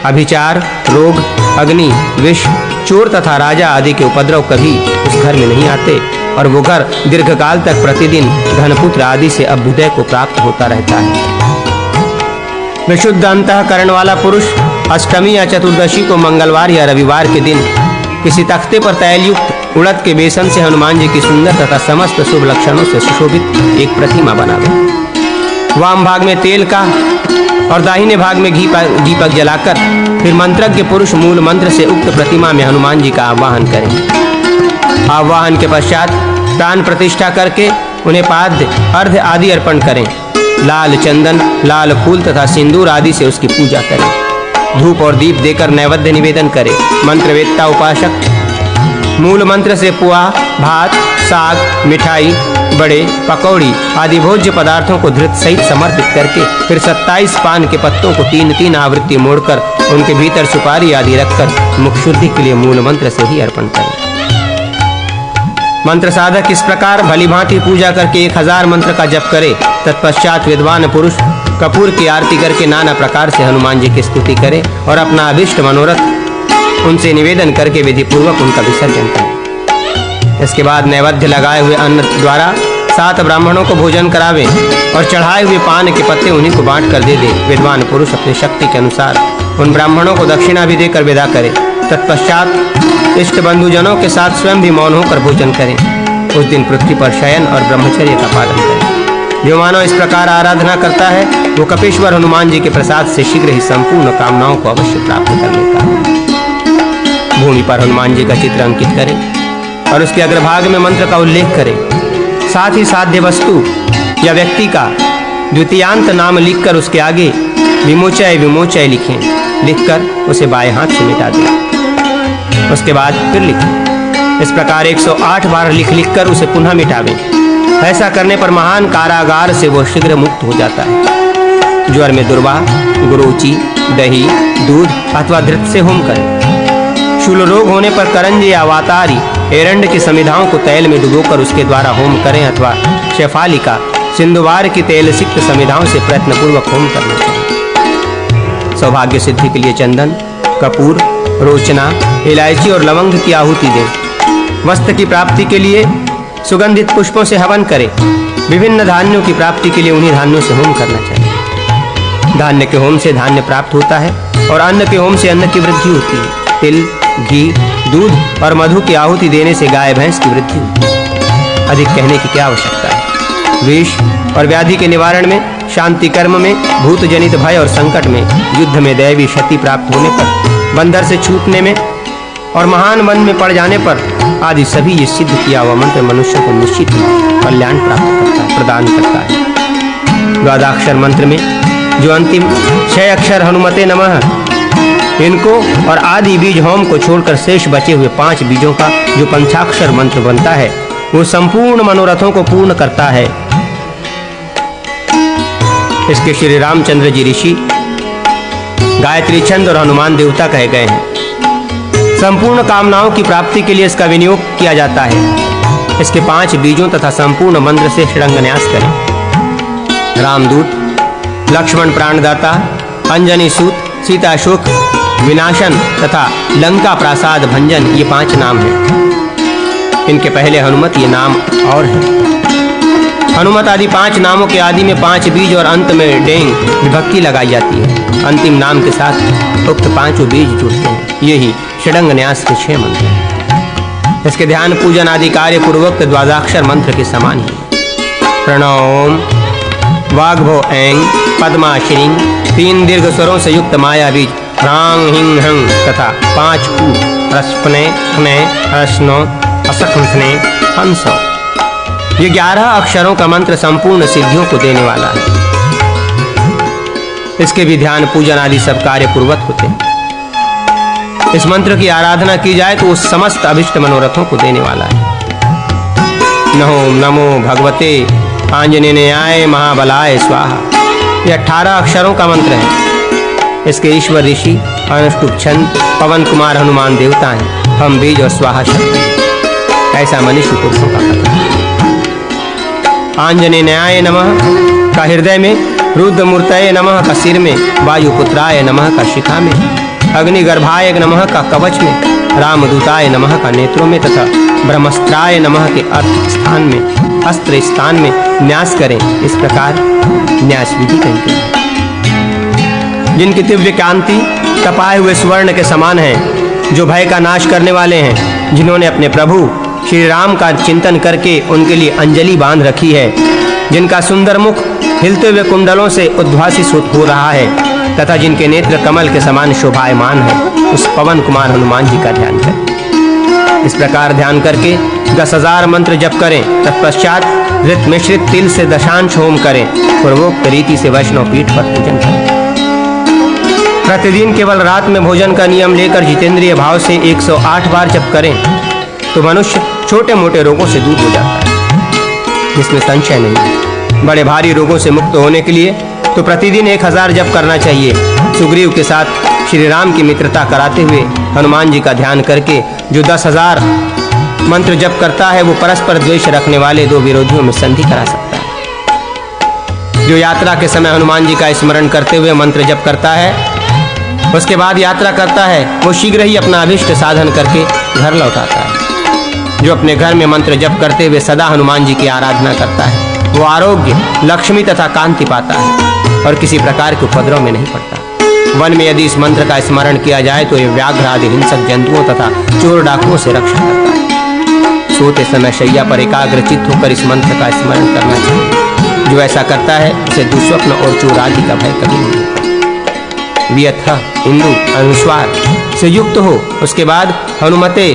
अभिचार, रोग, अग्नि, विष, चोर तथा राजा आदि के उपद्रव कभी उस घर में नहीं आते और वो घर दीर्घकाल तक प्रतिदिन धनपुत्र आदि से अभ्युदय को प्राप्त होता रहता है। विशुद्ध अंतःकरण वाला पुरुष अष्टमी या चतुर्दशी को मंगलवार या रविवार के दिन किसी तख्ते पर तैलयुक्त उड़द के बेसन से हनुमान जी की सुंदर तथा समस्त शुभ लक्षणों से सुशोभित एक प्रतिमा बनावे। वाम भाग में तेल का और दाहिने भाग में दीपक जलाकर फिर मंत्रज्ञ पुरुष मूल मंत्र से उक्त प्रतिमा में हनुमान जी का आवाहन करें। आवाहन के पश्चात प्राण प्रतिष्ठा करके उन्हें पाद्य, अर्घ्य आदि अर्पण करें। लाल चंदन, लाल फूल तथा सिंदूर आदि से उसकी पूजा करें। धूप और दीप देकर नैवेद्य निवेदन करें। मंत्रवेत्ता उपासक मूल मंत्र से पुआ, भात, साग, मिठाई, बड़े, पकौड़ी आदि भोज्य पदार्थों को धृत सहित समर्पित करके फिर 27 पान के पत्तों को 3-3 आवृत्ति मोड़कर उनके भीतर सुपारी आदि रखकर मुख शुद्धि के लिए मूल मंत्र से ही अर्पण करें। मंत्र साधक इस प्रकार भलीभांति पूजा करके 1000 मंत्र का जप करे। तत्पश्चात विद्वान पुरुष कपूर की आरती करके नाना प्रकार से हनुमान जी की स्तुति करे और अपना अभिष्ट मनोरथ उनसे निवेदन करके विधि पूर्वक उनका विसर्जन करे। इसके बाद नैवेद्य लगाए हुए अन्न द्वारा 7 ब्राह्मणों को भोजन करावे और चढ़ाए हुए पान के पत्ते उन्हीं को बांट कर दे दे। विद्वान पुरुष अपनी शक्ति के अनुसार उन ब्राह्मणों को दक्षिणा भी देकर विदा करे। तत्पश्चात इष्ट बंधुजनों के साथ स्वयं भी मौन होकर भोजन करें। उस दिन पृथ्वी पर शयन और ब्रह्मचर्य का पालन करें। जो मानव इस प्रकार आराधना करता है वो कपीश्वर हनुमान जी के प्रसाद से शीघ्र ही संपूर्ण कामनाओं को अवश्य प्राप्त कर लेता है। भूमि पर हनुमान जी का चित्र अंकित करें और उसके अग्रभाग में मंत्र का उल्लेख करें। साथ ही साध्य वस्तु या व्यक्ति का द्वितीयांत नाम लिखकर उसके आगे विमोचय विमोचय लिखें। लिखकर उसे बाएं हाथ से मिटा दें। उसके बाद फिर लिखें। इस प्रकार 108 बार लिख कर उसे पुनः मिटावें। ऐसा करने पर महान कारागार से वो शीघ्र मुक्त हो जाता है। ज्वर में दुर्वा, गुरुचि, दही, दूध अथवा घृत से होम करें। शूल रोग होने पर करंज या वातारी, एरंड की समिधाओं को तेल में डुबोकर उसके द्वारा होम करें अथवा शेफालिका, सिंधुवार की तेल सिक्त समिधाओं से प्रयत्नपूर्वक होम करना चाहिए। सौभाग्य सिद्धि के लिए चंदन, कपूर, रोचना, इलायची और लवंग की आहुति दें। वस्त्र की प्राप्ति के लिए सुगंधित पुष्पों से हवन करें। विभिन्न धान्यों की प्राप्ति के लिए उन्हीं धान्यों से होम करना चाहिए। धान्य के होम से धान्य प्राप्त होता है और अन्न के होम से अन्न की वृद्धि होती है। तिल, घी, दूध और मधु की आहुति देने से गाय भैंस की वृद्धि होती है। अधिक कहने की क्या आवश्यकता है। विष और व्याधि के निवारण में, शांति कर्म में, भूत जनित भय और संकट में, युद्ध में दैवी क्षति प्राप्त होने पर, बंदर से छूटने में और महान वन में पड़ जाने पर आदि सभी ये सिद्ध किया हुआ मंत्र मनुष्य को निश्चित ही कल्याण प्राप्त करता है, प्रदान करता है। द्वादशाक्षर मंत्र में जो अंतिम 6 अक्षर हनुमते नमः, इनको और आदि बीज होम को छोड़कर शेष बचे हुए 5 बीजों का जो पंचाक्षर मंत्र बनता है वो संपूर्ण मनोरथों को पूर्ण करता है। इसके श्री रामचंद्र जी ऋषि गायत्री छंद और हनुमान देवता कहे गए हैं। संपूर्ण कामनाओं की प्राप्ति के लिए इसका विनियोग किया जाता है। इसके 5 बीजों तथा संपूर्ण मंत्र से षडंग न्यास करें। रामदूत, लक्ष्मण प्राणदाता, अंजनी सूत, सीता शोक विनाशन तथा लंका प्रासाद भंजन, ये 5 नाम हैं। इनके पहले हनुमत ये नाम और हैं। हनुमत आदि 5 नामों के आदि में 5 बीज और अंत में डेंग विभक्ति लगाई जाती है। अंतिम नाम के साथ उक्त 5 बीज जुड़ते हैं। यही षडंग न्यास के 6 मंत्र हैं। इसके ध्यान पूजन आदि कार्य पूर्वोक्त द्वादशाक्षर मंत्र के समान ही। प्रणोम वाग्भो ऐं पद्मा श्रीं, 3 दीर्घ स्वरों से युक्त माया बीज ह्रांग हिंग हंग तथा 5 कू रस्पने खने हर्षनो असखने हंसो, ये 11 अक्षरों का मंत्र संपूर्ण सिद्धियों को देने वाला है। इसके भी ध्यान पूजन आदि सब कार्य पूर्वक होते हैं। इस मंत्र की आराधना की जाए तो वो समस्त अभिष्ट मनोरथों को देने वाला है। नमो भगवते आंजनेयाय महाबलाय स्वाहा, ये 18 अक्षरों का मंत्र है। इसके ईश्वर ऋषि अनुष्टुप छंद पवन कुमार हनुमान देवता हैं। हम बीज और स्वाहा शक्ति, ऐसा मनुष्य पुरुषों का कथन है। आंजनेयाय नमः का हृदय में, रुद्रमूर्तये नमः का सिर में, वायुपुत्राय नमः का शिखा में, अग्निगर्भाय नमः का कवच में, रामदूताय नमः का नेत्रों में तथा ब्रह्मस्त्राय नमः के अर्थ स्थान में, अस्त्र स्थान में न्यास करें। इस प्रकार न्यास विधि कही गई है। जिनकी दिव्य कांति तपाए हुए स्वर्ण के समान है, जो भय का नाश करने वाले हैं, जिन्होंने अपने प्रभु श्री राम का चिंतन करके उनके लिए अंजलि बांध रखी है, जिनका सुंदर मुख हिलते हुए कुंडलों से उद्भासित हो रहा है तथा जिनके नेत्र कमल के समान शोभायमान है, उस पवन कुमार हनुमान जी का ध्यान करें। इस प्रकार ध्यान करके 10,000 मंत्र जप करें। तत्पश्चात ऋत मिश्रित तिल से दशांश होम करें। पूर्वोक्त रीति से वैष्णव पीठ पर पूजन करें। प्रतिदिन केवल रात में भोजन का नियम लेकर जितेंद्रिय भाव से 108 बार जप करें तो मनुष्य छोटे मोटे रोगों से दूर हो जाता है, जिसमें संशय नहीं। बड़े भारी रोगों से मुक्त होने के लिए तो प्रतिदिन 1000 जप करना चाहिए। सुग्रीव के साथ श्री राम की मित्रता कराते हुए हनुमान जी का ध्यान करके जो 10,000 मंत्र जप करता है, वो परस्पर द्वेष रखने वाले 2 विरोधियों में संधि करा सकता है। जो यात्रा के समय हनुमान जी का स्मरण करते हुए मंत्र जप करता है, उसके बाद यात्रा करता है, वो शीघ्र ही अपना अभिष्ट साधन करके घर लौटाता है। जो अपने घर में मंत्र जप करते हुए सदा हनुमान जी की आराधना करता है, वो आरोग्य, लक्ष्मी तथा कांति पाता है और किसी प्रकार के उपद्रव में नहीं पड़ता। वन में यदि इस मंत्र का स्मरण किया जाए तो ये व्याघ्र आदि हिंसक जंतुओं तथा चोर डाकुओं से रक्षा करता है। सोते समय शैया पर एकाग्र चित्त होकर इस मंत्र का स्मरण करना चाहिए। जो ऐसा करता है उसे दुस्वप्न और चोर आदि का भय कभी नहीं होता। वियथ इंदु अनुस्वार से युक्त हो, उसके बाद हनुमते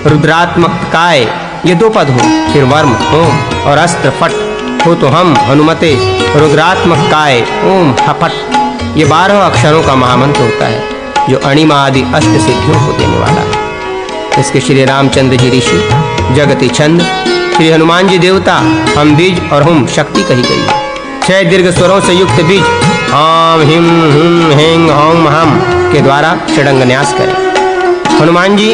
रुद्रात्मक काय, ये 2 पद हो, फिर वर्म ओम और अस्त्र फट हो तो हम हनुमते रुद्रात्मक काय ओम हफट, ये 12 अक्षरों का महामंत्र होता है, जो अणिमा आदि अष्ट सिद्धियों को देने वाला है। इसके श्री रामचंद्र जी ऋषि, जगति छंद, श्री हनुमान जी देवता, हम बीज और हुम शक्ति कही गई है। 6 दीर्घ स्वरों से युक्त बीज आम हिम हुम हेंग होम हम के द्वारा षडंग न्यास करें। हनुमान जी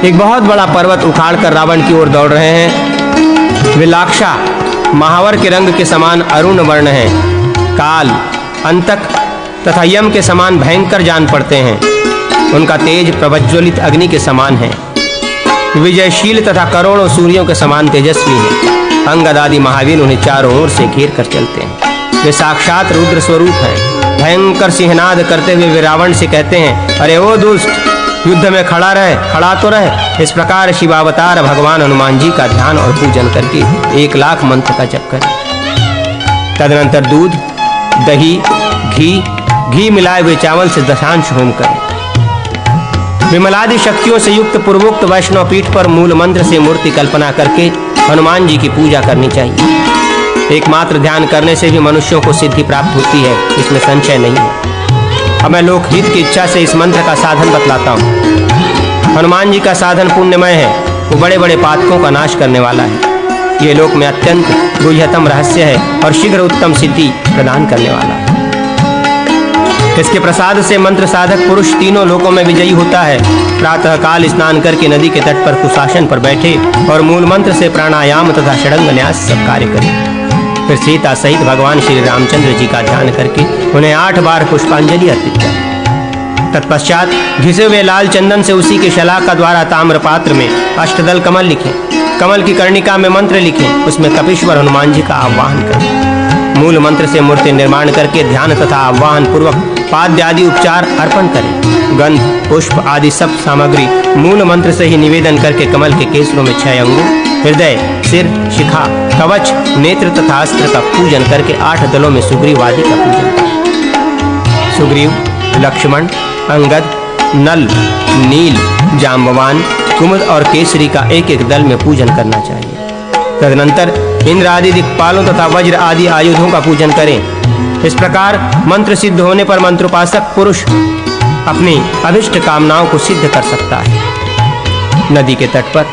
एक बहुत बड़ा पर्वत उखाड़कर रावण की ओर दौड़ रहे हैं। वे लाक्षा महावर के रंग के समान अरुण वर्ण हैं। काल, अंतक तथा यम के समान भयंकर जान पड़ते हैं। उनका तेज प्रज्वलित अग्नि के समान है। विजयशील तथा करोड़ों सूर्यों के समान तेजस्वी है। अंगद आदि महावीर उन्हें चारों ओर से घेर कर चलते हैं। वे साक्षात रुद्र स्वरूप हैं। भयंकर सिंहनाद करते हुए वे रावण से कहते हैं, अरे ओ दुष्ट, युद्ध में खड़ा तो रहे। इस प्रकार शिवावतार भगवान हनुमान जी का ध्यान और पूजन करके 1,00,000 मंत्र का जप करें। तदनंतर दूध, दही, घी मिलाए हुए चावल से दशांश होम करें। विमलादि शक्तियों से युक्त पूर्वोक्त वैष्णव पीठ पर मूल मंत्र से मूर्ति कल्पना करके हनुमान जी की पूजा करनी चाहिए। एकमात्र ध्यान करने से भी मनुष्यों को सिद्धि प्राप्त होती है, इसमें संशय नहीं है। अब मैं लोकहित की इच्छा से इस मंत्र का साधन बतलाता हूँ। हनुमान जी का साधन पुण्यमय है। वो बड़े बड़े पातकों का नाश करने वाला है। ये लोक में अत्यंत गुह्यतम रहस्य है और शीघ्र उत्तम सिद्धि प्रदान करने वाला है। इसके प्रसाद से मंत्र साधक पुरुष तीनों लोकों में विजयी होता है। प्रातः काल स्नान करके नदी के तट पर कुशासन पर बैठे और मूल मंत्र से प्राणायाम तथा षडंग न्यास सब कार्य करें। फिर सीता सहित भगवान श्री रामचंद्र जी का ध्यान करके उन्हें 8 बार पुष्पांजलि अर्पित करें। तत्पश्चात घिसे हुए लाल चंदन से उसी के शलाका द्वारा ताम्र पात्र में अष्टदल कमल लिखें। कमल की कर्णिका में मंत्र लिखें, उसमें कपीश्वर हनुमान जी का आह्वान करें। मूल मंत्र से मूर्ति निर्माण करके ध्यान तथा आह्वान पूर्वक पाद्य आदि उपचार अर्पण करें। गंध, पुष्प आदि सब सामग्री मूल मंत्र से ही निवेदन करके कमल के केसरों में 6 अंगों, हृदय, सिर, शिखा, कवच, नेत्र तथा अस्त्र का पूजन करके 8 दलों में सुग्रीव आदि का पूजन करें। सुग्रीव, लक्ष्मण, अंगद, नल, नील, जाम्बवान, कुमुद और केसरी का एक एक दल में पूजन करना चाहिए। तदनंतर इंद्र आदि दिक्पालों तथा वज्र आदि आयुधों का पूजन करें। इस प्रकार मंत्र सिद्ध होने पर मंत्रोपासक पुरुष अपनी अभिष्ट कामनाओं को सिद्ध कर सकता है। नदी के तट पर,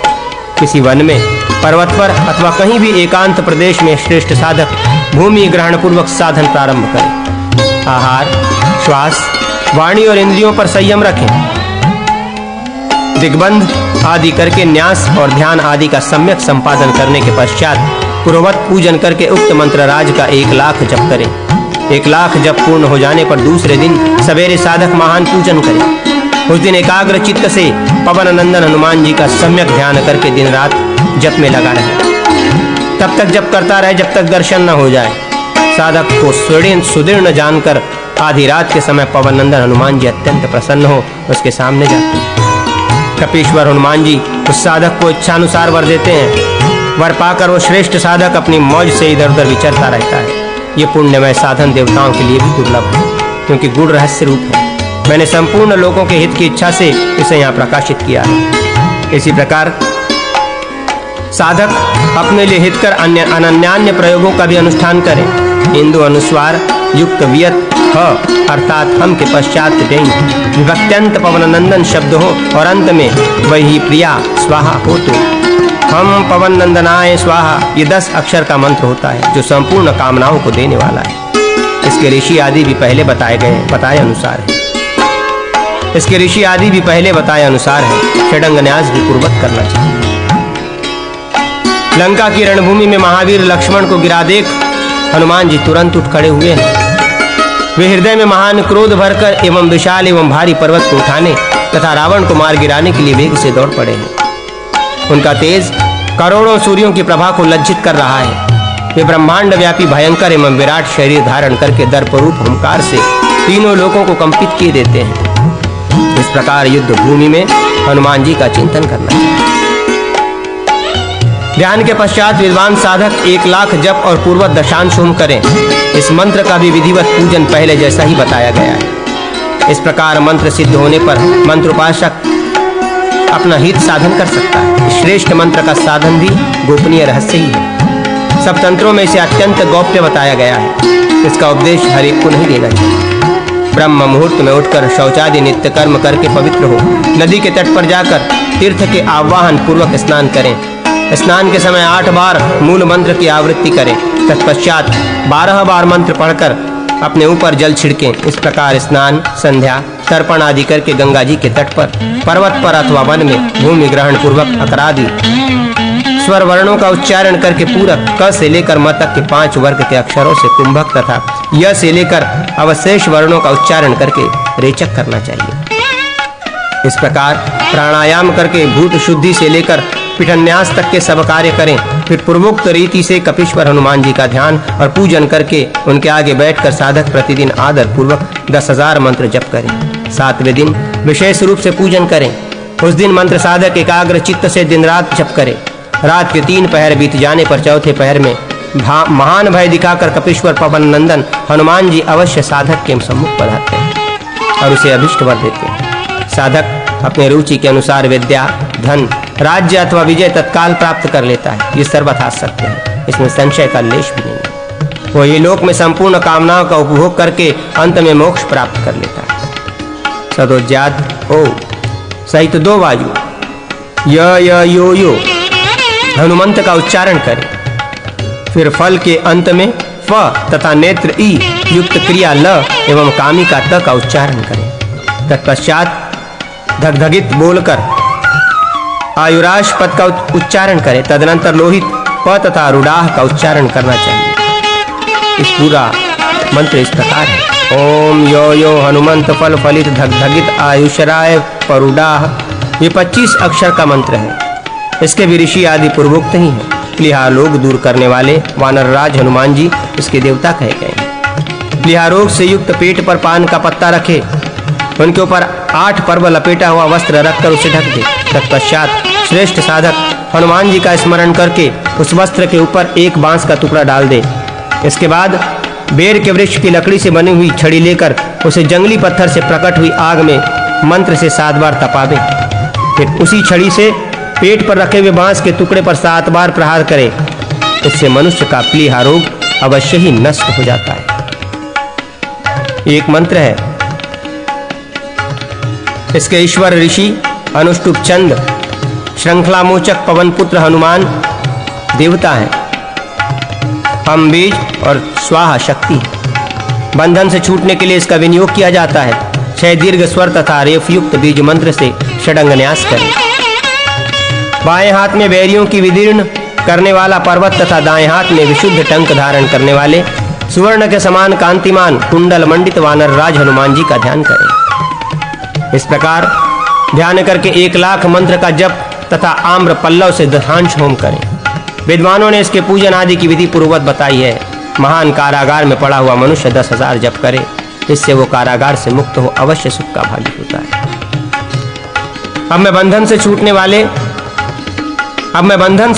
किसी वन में, पर्वत पर अथवा कहीं भी एकांत प्रदेश में श्रेष्ठ साधक भूमि ग्रहण पूर्वक साधन प्रारंभ करें। आहार, श्वास, वाणी और इंद्रियों पर संयम रखें। दिग्बंध आदि करके न्यास और ध्यान आदि का सम्यक संपादन करने के पश्चात पूर्ववत पूजन करके उक्त मंत्र राज का 1 लाख जप करें। 1 लाख जप पूर्ण हो जाने पर दूसरे दिन सवेरे साधक महान पूजन करें। उस दिन एकाग्र चित्त से पवन नंदन हनुमान जी का सम्यक ध्यान करके दिन रात जप में लगा रहे। तब तक जप करता रहे जब तक दर्शन न हो जाए। साधक को सुदृढ़ जानकर आधी रात के समय पवन नंदन हनुमान जी अत्यंत प्रसन्न हो उसके सामने जाते हैं। कपीश्वर हनुमान जी उस साधक को इच्छानुसार वर देते हैं। वर पाकर वो श्रेष्ठ साधक अपनी मौज से इधर उधर विचरता रहता है। ये पुण्यमय साधन देवताओं के लिए भी दुर्लभ है, क्योंकि गूढ़ रहस्य रूप है। मैंने संपूर्ण लोगों के हित की इच्छा से इसे यहाँ प्रकाशित किया है। इसी प्रकार साधक अपने लिए हितकर अन्य अनन्यान्य प्रयोगों का भी अनुष्ठान करें। इंदु अनुस्वार युक्त वियत ह अर्थात हम के पश्चात डेंग विभक्त्यंत पवन नंदन शब्द हो और अंत में वही प्रिया स्वाहा हो तो हम पवन नंदनाय स्वाहा, ये 10 अक्षर का मंत्र होता है जो संपूर्ण कामनाओं को देने वाला है। इसके ऋषि आदि भी पहले बताए अनुसार है। षडंग न्यास भी पूर्वक करना चाहिए। लंका की रणभूमि में महावीर लक्ष्मण को गिरा देख हनुमान जी तुरंत उठ खड़े हुए हैं। वे हृदय में महान क्रोध भरकर एवं विशाल एवं भारी पर्वत को उठाने तथा रावण को मार गिराने के लिए वेग से दौड़ पड़े हैं। उनका तेज करोड़ों सूर्यों की प्रभा को लज्जित कर रहा है। वे ब्रह्मांड व्यापी भयंकर एवं विराट शरीर धारण करके दर्परूप हुंकार से तीनों लोकों को कंपित किए देते हैं। इस प्रकार युद्ध भूमि में हनुमान जी का चिंतन करना है। ध्यान के पश्चात विद्वान साधक 1 लाख जप और पूर्वत दशांश होम करें। इस मंत्र का भी विधिवत पूजन पहले जैसा ही बताया गया है। इस प्रकार मंत्र सिद्ध होने पर मंत्रोपासक अपना हित साधन कर सकता है। श्रेष्ठ मंत्र का साधन भी गोपनीय रहस्य ही है। सब तंत्रों में इसे अत्यंत गौप्य बताया गया है। इसका उपदेश हर एक को नहीं देना चाहिए। ब्रह्म मुहूर्त में उठकर शौचादि नित्य कर्म करके पवित्र हो नदी के तट पर जाकर तीर्थ के आवाहन पूर्वक स्नान करें। स्नान के समय 8 बार मूल मंत्र की आवृत्ति करें। तत्पश्चात 12 बार मंत्र पढ़कर अपने ऊपर जल छिड़कें। इस प्रकार स्नान, संध्या, तर्पण आदि करके गंगा जी के तट पर, पर्वत पर अथवा वन में भूमि ग्रहण पूर्वक अकरादि स्वर वर्णों का उच्चारण करके पूरक क से लेकर म तक के 5 वर्ग के अक्षरों से कुंभक तथा य से लेकर अवशेष वर्णों का उच्चारण करके रेचक करना चाहिए। इस प्रकार प्राणायाम करके भूत शुद्धि से लेकर पिठन्यास तक के सब कार्य करें। फिर पूर्वोक्त रीति से कपीश्वर हनुमान जी का ध्यान और पूजन करके उनके आगे बैठकर साधक प्रतिदिन आदर पूर्वक 10,000 मंत्र जप करें। 7वें दिन विशेष रूप से पूजन करें। उस दिन मंत्र साधक एकाग्र चित्त से दिन रात जप करें। रात के 3 पहर बीत जाने पर चौथे पहर में महान भय दिखाकर कपीश्वर पवन नंदन हनुमान जी अवश्य साधक के सम्मुख पधारते हैं और उसे अभिष्ट वर देते हैं। साधक अपने रुचि के अनुसार विद्या, धन, राज्य अथवा विजय तत्काल प्राप्त कर लेता है। ये सर्वथा सत्य है, इसमें संशय का लेश भी नहीं है। वो ये लोक में संपूर्ण कामनाओं का उपभोग करके अंत में मोक्ष प्राप्त कर लेता है। सदोज्जात ओ सहित 2 वायु य यो हनुमंत का उच्चारण करें। फिर फल के अंत में फ तथा नेत्र ई युक्त क्रिया ल एवं कामी का त का उच्चारण करें। तत्पश्चात धगधगित बोलकर आयुराश पद का उच्चारण करें। तदनंतर लोहित प तथा रुडाह का उच्चारण करना चाहिए। इस पूरा मंत्र इस प्रकार है। ओम यो यो हनुमंत फल फलित धगधगित आयुषराय परुडाह। ये 25 अक्षर का मंत्र है। इसके भी ऋषि आदि पूर्वोक्त ही हैं। प्लीहारोग दूर करने वाले वानरराज हनुमान जी इसके देवता कहे गए हैं। प्लीहारोग से युक्त पेट पर पान का पत्ता रखे, उनके ऊपर 8 पर्व लपेटा हुआ वस्त्र रखकर उसे ढक दे। तत्पश्चात श्रेष्ठ साधक हनुमान जी का स्मरण करके उस वस्त्र के ऊपर एक बांस का टुकड़ा डाल दे। इसके बाद बेर के वृक्ष की लकड़ी से बनी हुई छड़ी लेकर उसे जंगली पत्थर से प्रकट हुई आग में मंत्र से 7 बार तपावे। फिर उसी छड़ी से पेट पर रखे हुए बांस के टुकड़े पर 7 बार प्रहार करे। इससे मनुष्य का प्लीहारोग अवश्य ही नष्ट हो जाता है। एक मंत्र है। इसके ईश्वर ऋषि अनुष्टुप चंद श्रृंखला मोचक पवन पुत्र हनुमान देवता हैं। हम बीज और स्वाहा शक्ति। बंधन से छूटने के लिए इसका विनियोग किया जाता है। 6 दीर्घ स्वर तथा रेफ युक्त बीज मंत्र से षडंग न्यास करें। बाएं हाथ में बैरियों की विदीर्ण करने वाला पर्वत तथा दाएं हाथ में विशुद्ध टंक धारण करने वाले सुवर्ण के समान कांतिमान कुंडल मंडित वानर राज हनुमान जी का ध्यान करें। इस प्रकार ध्यान करके 1 लाख मंत्र का जप तथा आम्र पल्लव से दशांश होम करें। विद्वानों ने इसके पूजन आदि की विधि पूर्वक बताई है। महान कारागार में पड़ा हुआ मनुष्य 10,000 जप करे, इससे वो कारागार से मुक्त हो अवश्य सुख का भागी होता है। अब मैं बंधन से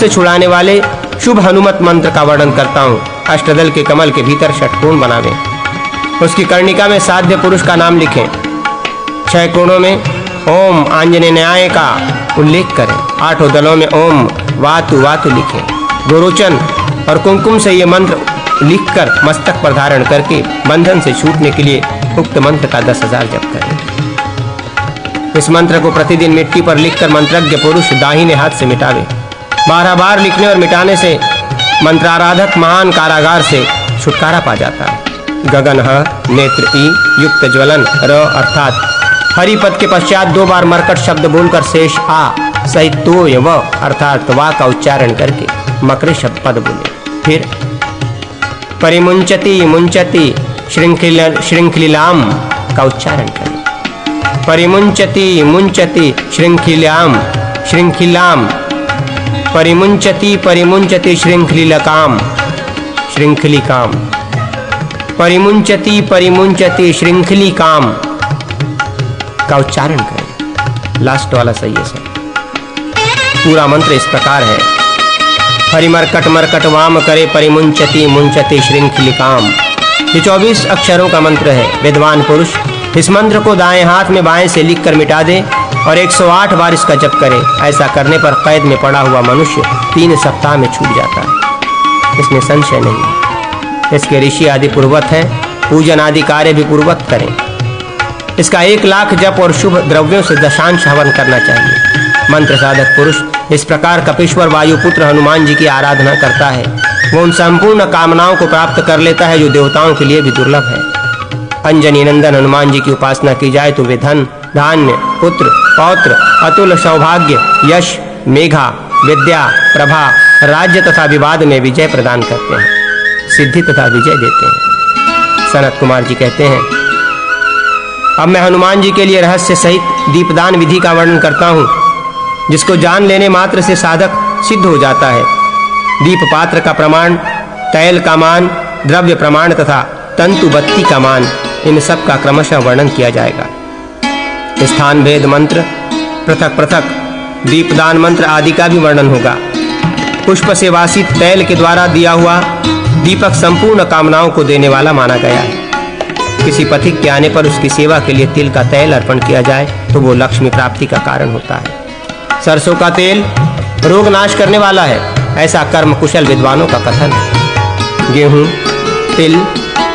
छुड़ाने वाले शुभ हनुमत मंत्र का वर्णन करता हूँ। अष्टदल के कमल के भीतर षटकोण बनावे, उसकी कर्णिका में साध्य पुरुष का नाम लिखें। 6 कोणों में ओम आंजनेयाय का उल्लेख करें। 8 दलों में ओम वातु वातु लिखें। गोरोचन और कुमकुम से ये मंत्र लिखकर मस्तक पर धारण करके बंधन से छूटने के लिए उक्त मंत्र का 10,000 जप करें। इस मंत्र को प्रतिदिन मिट्टी पर लिखकर मंत्रज्ञ पुरुष दाहिने हाथ से मिटावे। 12 बार लिखने और मिटाने से मंत्राराधक महान कारागार से छुटकारा पा जाता है। गगन ह नेत्र ई युक्त ज्वलन र अर्थात हरिपद के पश्चात 2 बार मरकट शब्द बोलकर शेष आ सहित तो व अर्थात वा का उच्चारण करके मकरे शब्द पद बोले। फिर परिमुंचति मुंचति श्रृंखलिलाम का उच्चारण करें। परिमुंचति मुंचति श्रृंखलिलाम श्रृंखलिलाम परिमुंचति परिमुंचति श्रृंखलिलकाम श्रृंखलिकाम परिमुंचति परिमुंचति श्रृंखलिकाम का उच्चारण करें। लास्ट वाला सही है सर। पूरा मंत्र इस प्रकार है। हरिमरकट मरकट वाम करे परिमुंचति मुंचति श्रृंखलिकाम। ये 24 अक्षरों का मंत्र है। विद्वान पुरुष इस मंत्र को दाएं हाथ में बाएं से लिखकर मिटा दे और 108 बार इसका जप करे। ऐसा करने पर कैद में पड़ा हुआ मनुष्य 3 सप्ताह में छूट जाता है। इसमें संशय नहीं। इसके ऋषि आदि पूर्वत हैं। पूजन आदि कार्य भी पूर्वत करें। इसका 1 लाख जप और शुभ द्रव्यों से दशांश हवन करना चाहिए। मंत्र साधक पुरुष इस प्रकार कपीश्वर वायुपुत्र हनुमान जी की आराधना करता है। वो उन संपूर्ण कामनाओं को प्राप्त कर लेता है जो देवताओं के लिए भी दुर्लभ है। अंजनी नंदन हनुमान जी की उपासना की जाए तो वे धन धान्य पुत्र पौत्र अतुल सौभाग्य यश मेघा विद्या प्रभा राज्य तथा विवाद में विजय प्रदान करते हैं, सिद्धि तथा विजय देते हैं। सनत कुमार जी कहते हैं, अब मैं हनुमान जी के लिए रहस्य सहित दीपदान विधि का वर्णन करता हूँ, जिसको जान लेने मात्र से साधक सिद्ध हो जाता है। दीप पात्र का प्रमाण, तैल का मान, द्रव्य प्रमाण तथा तंतु बत्ती का मान, इन सब का क्रमशः वर्णन किया जाएगा। स्थान भेद मंत्र, पृथक पृथक दीपदान मंत्र आदि का भी वर्णन होगा। पुष्प से वासित तैल के द्वारा दिया हुआ दीपक संपूर्ण कामनाओं को देने वाला माना गया है। किसी पथिक के आने पर उसकी सेवा के लिए तिल का तेल अर्पण किया जाए तो वो लक्ष्मी प्राप्ति का कारण होता है। सरसों का तेल रोग नाश करने वाला है, ऐसा कर्म कुशल विद्वानों का कथन है। गेहूं, तिल,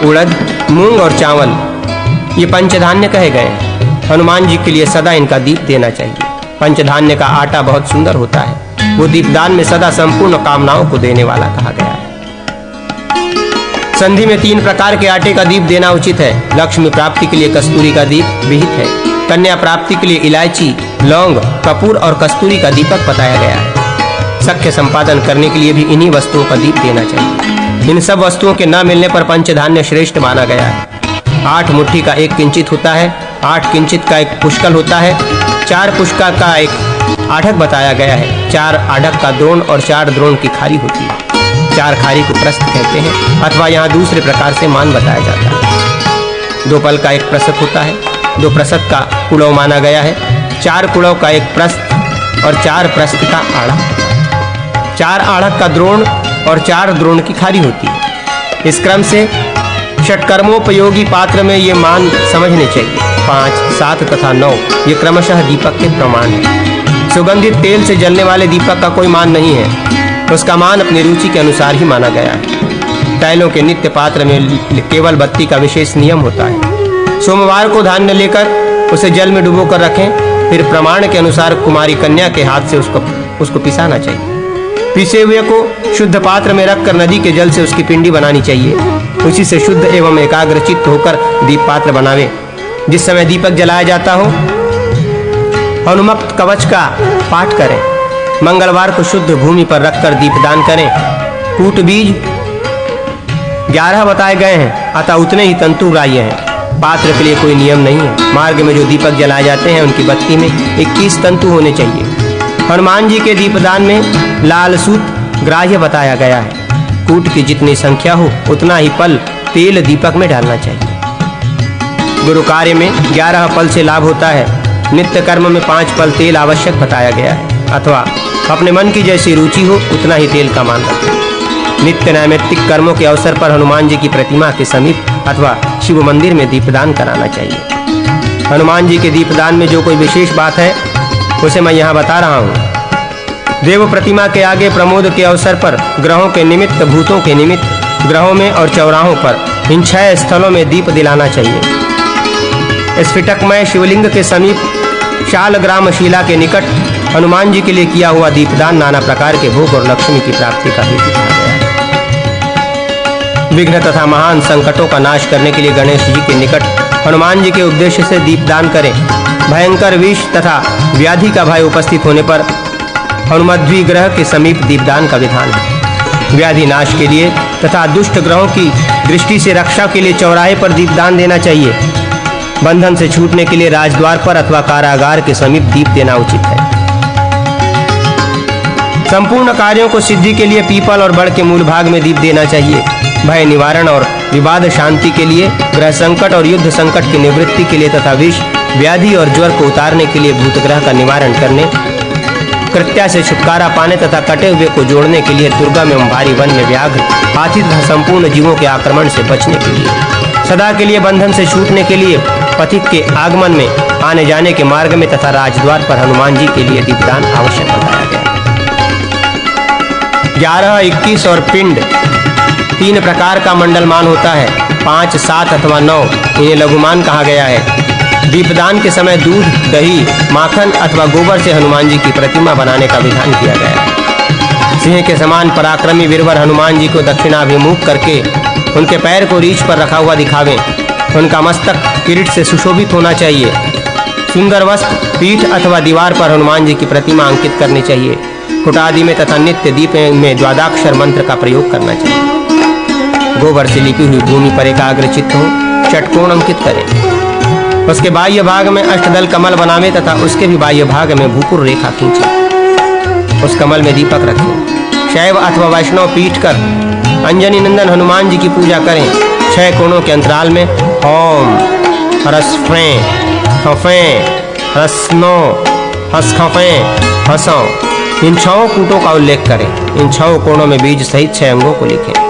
उड़द, मूंग और चावल ये पंचधान्य कहे गए। हनुमान जी के लिए सदा इनका दीप देना चाहिए। पंचधान्य का आटा बहुत सुंदर होता है। वो दीपदान में सदा संपूर्ण कामनाओं को देने वाला कहा गया है। संधि में 3 प्रकार के आटे का दीप देना उचित है। लक्ष्मी प्राप्ति के लिए कस्तूरी का दीप विहित है। कन्या प्राप्ति के लिए इलायची, लौंग, कपूर और कस्तूरी का दीपक बताया गया है। सख्य संपादन करने के लिए भी इन्हीं वस्तुओं का दीप देना चाहिए। इन सब वस्तुओं के न मिलने पर पंचधान्य श्रेष्ठ माना गया है। 8 मुट्ठी का एक किंचित होता है, 8 किंचित का एक पुष्कल होता है, 4 पुष्का का एक आढ़क बताया गया है, 4 आढ़क का द्रोण और 4 द्रोण की खारी होती है। 4 खारी को प्रस्थ कहते हैं, अथवा यहाँ दूसरे प्रकार से मान बताया जाता है। 2 पल का एक प्रसत होता है, 2 प्रसत का कुड़व माना गया है, 4 कुड़व का एक प्रस्थ और 4 प्रस्थ का आढ़क, 4 आढ़क का द्रोण और 4 द्रोण की खारी होती है। इस क्रम से षटकर्मोपयोगी पात्र में ये मान समझने चाहिए। 5, 7 तथा 9 ये क्रमशः दीपक के प्रमाण हैं। सुगंधित तेल से जलने वाले दीपक का कोई मान नहीं है, उसका मान अपनी रुचि के अनुसार ही माना गया है। तैलों के नित्य पात्र में केवल बत्ती का विशेष नियम होता है। सोमवार को धान्य लेकर उसे जल में डुबोकर रखें, फिर प्रमाण के अनुसार कुमारी कन्या के हाथ से उसको पिसाना चाहिए। पिसे हुए को शुद्ध पात्र में रखकर नदी के जल से उसकी पिंडी बनानी चाहिए। उसी से शुद्ध एवं एकाग्रचित्त होकर दीप पात्र बनावे। जिस समय दीपक जलाया जाता हो हनुमत कवच का पाठ करें। मंगलवार को शुद्ध भूमि पर रखकर दीपदान करें। कूट बीज 11 बताए गए हैं, अतः उतने ही तंतु ग्राह्य हैं। पात्र के लिए कोई नियम नहीं है। मार्ग में जो दीपक जलाए जाते हैं उनकी बत्ती में 21 तंतु होने चाहिए। हनुमान जी के दीपदान में लाल सूत ग्राह्य बताया गया है। कूट की जितनी संख्या हो उतना ही पल तेल दीपक में डालना चाहिए। गुरु कार्य में 11 पल से लाभ होता है। नित्य कर्म में 5 पल तेल आवश्यक बताया गया है, अथवा अपने मन की जैसी रुचि हो उतना ही तेल का मान रखें। नित्य नैमित्तिक कर्मों के अवसर पर हनुमान जी की प्रतिमा के समीप अथवा शिव मंदिर में दीपदान कराना चाहिए। हनुमान जी के दीपदान में जो कोई विशेष बात है उसे मैं यहाँ बता रहा हूँ। देव प्रतिमा के आगे प्रमोद के अवसर पर ग्रहों के निमित्त, भूतों के निमित्त, ग्रहों में और चौराहों पर इन 6 स्थलों में दीप दिलाना चाहिए। स्फटिकमय शिवलिंग के समीप शालग्राम शिला के निकट हनुमान जी के लिए किया हुआ दीपदान नाना प्रकार के भोग और लक्ष्मी की प्राप्ति का हेतु कहा गया है। विघ्न तथा महान संकटों का नाश करने के लिए गणेश जी के निकट हनुमान जी के उद्देश्य से दीपदान करें। भयंकर विष तथा व्याधि का भय उपस्थित होने पर हनुमद्वी ग्रह के समीप दीपदान का विधान है। व्याधि नाश के लिए तथा दुष्ट ग्रहों की दृष्टि से रक्षा के लिए चौराहे पर दीपदान देना चाहिए। बंधन से छूटने के लिए राजद्वार पर अथवा कारागार के समीप दीप देना उचित है। संपूर्ण कार्यों को सिद्धि के लिए पीपल और बड़ के मूल भाग में दीप देना चाहिए। भय निवारण और विवाद शांति के लिए, ग्रह संकट और युद्ध संकट की निवृत्ति के लिए तथा विष, व्याधि और ज्वर को उतारने के लिए, भूतग्रह का निवारण करने, कृत्या से छुटकारा पाने तथा कटे हुए को जोड़ने के लिए, दुर्गम एवं भारी वन में व्याघ्र, हाथी तथा संपूर्ण जीवों के आक्रमण से बचने के लिए, सदा के लिए बंधन से छूटने के लिए, पथिक के आगमन में, आने जाने के मार्ग में तथा राजद्वार पर हनुमान जी के लिए दीपदान आवश्यक बताया गया। 11, 21 और पिंड 3 प्रकार का मंडलमान होता है। 5, 7 अथवा 9 इन्हें लघुमान कहा गया है। दीपदान के समय दूध, दही, माखन अथवा गोबर से हनुमान जी की प्रतिमा बनाने का विधान किया गया है। सिंह के समान पराक्रमी वीरवर हनुमान जी को दक्षिणाभिमुख करके उनके पैर को रीछ पर रखा हुआ दिखावें। उनका मस्तक किरीट से सुशोभित होना चाहिए। सुंदर वस्त्र पीठ अथवा दीवार पर हनुमान जी की प्रतिमा अंकित करनी चाहिए। कुटादि में तथा नित्य दीप में द्वादाक्षर मंत्र का प्रयोग करना चाहिए। गोबर से लिपी हुई भूमि पर एकाग्रचित्त हो, षटकोण अंकित करें। उसके बाह्य भाग में अष्टदल कमल बनावे तथा उसके भी बाह्य भाग में भूपुर रेखा खींचे। उस कमल में दीपक रखें। शैव अथवा वैष्णव पीट कर अंजनी नंदन हनुमान जी की पूजा करें। 6 कोणों के अंतराल में ओम ह्रस्फ्रें हफें ह्रस्नो हसखफें हसों इन 6 कूटों का उल्लेख करें। इन 6 कोणों में बीज सहित 6 अंगों को लिखें।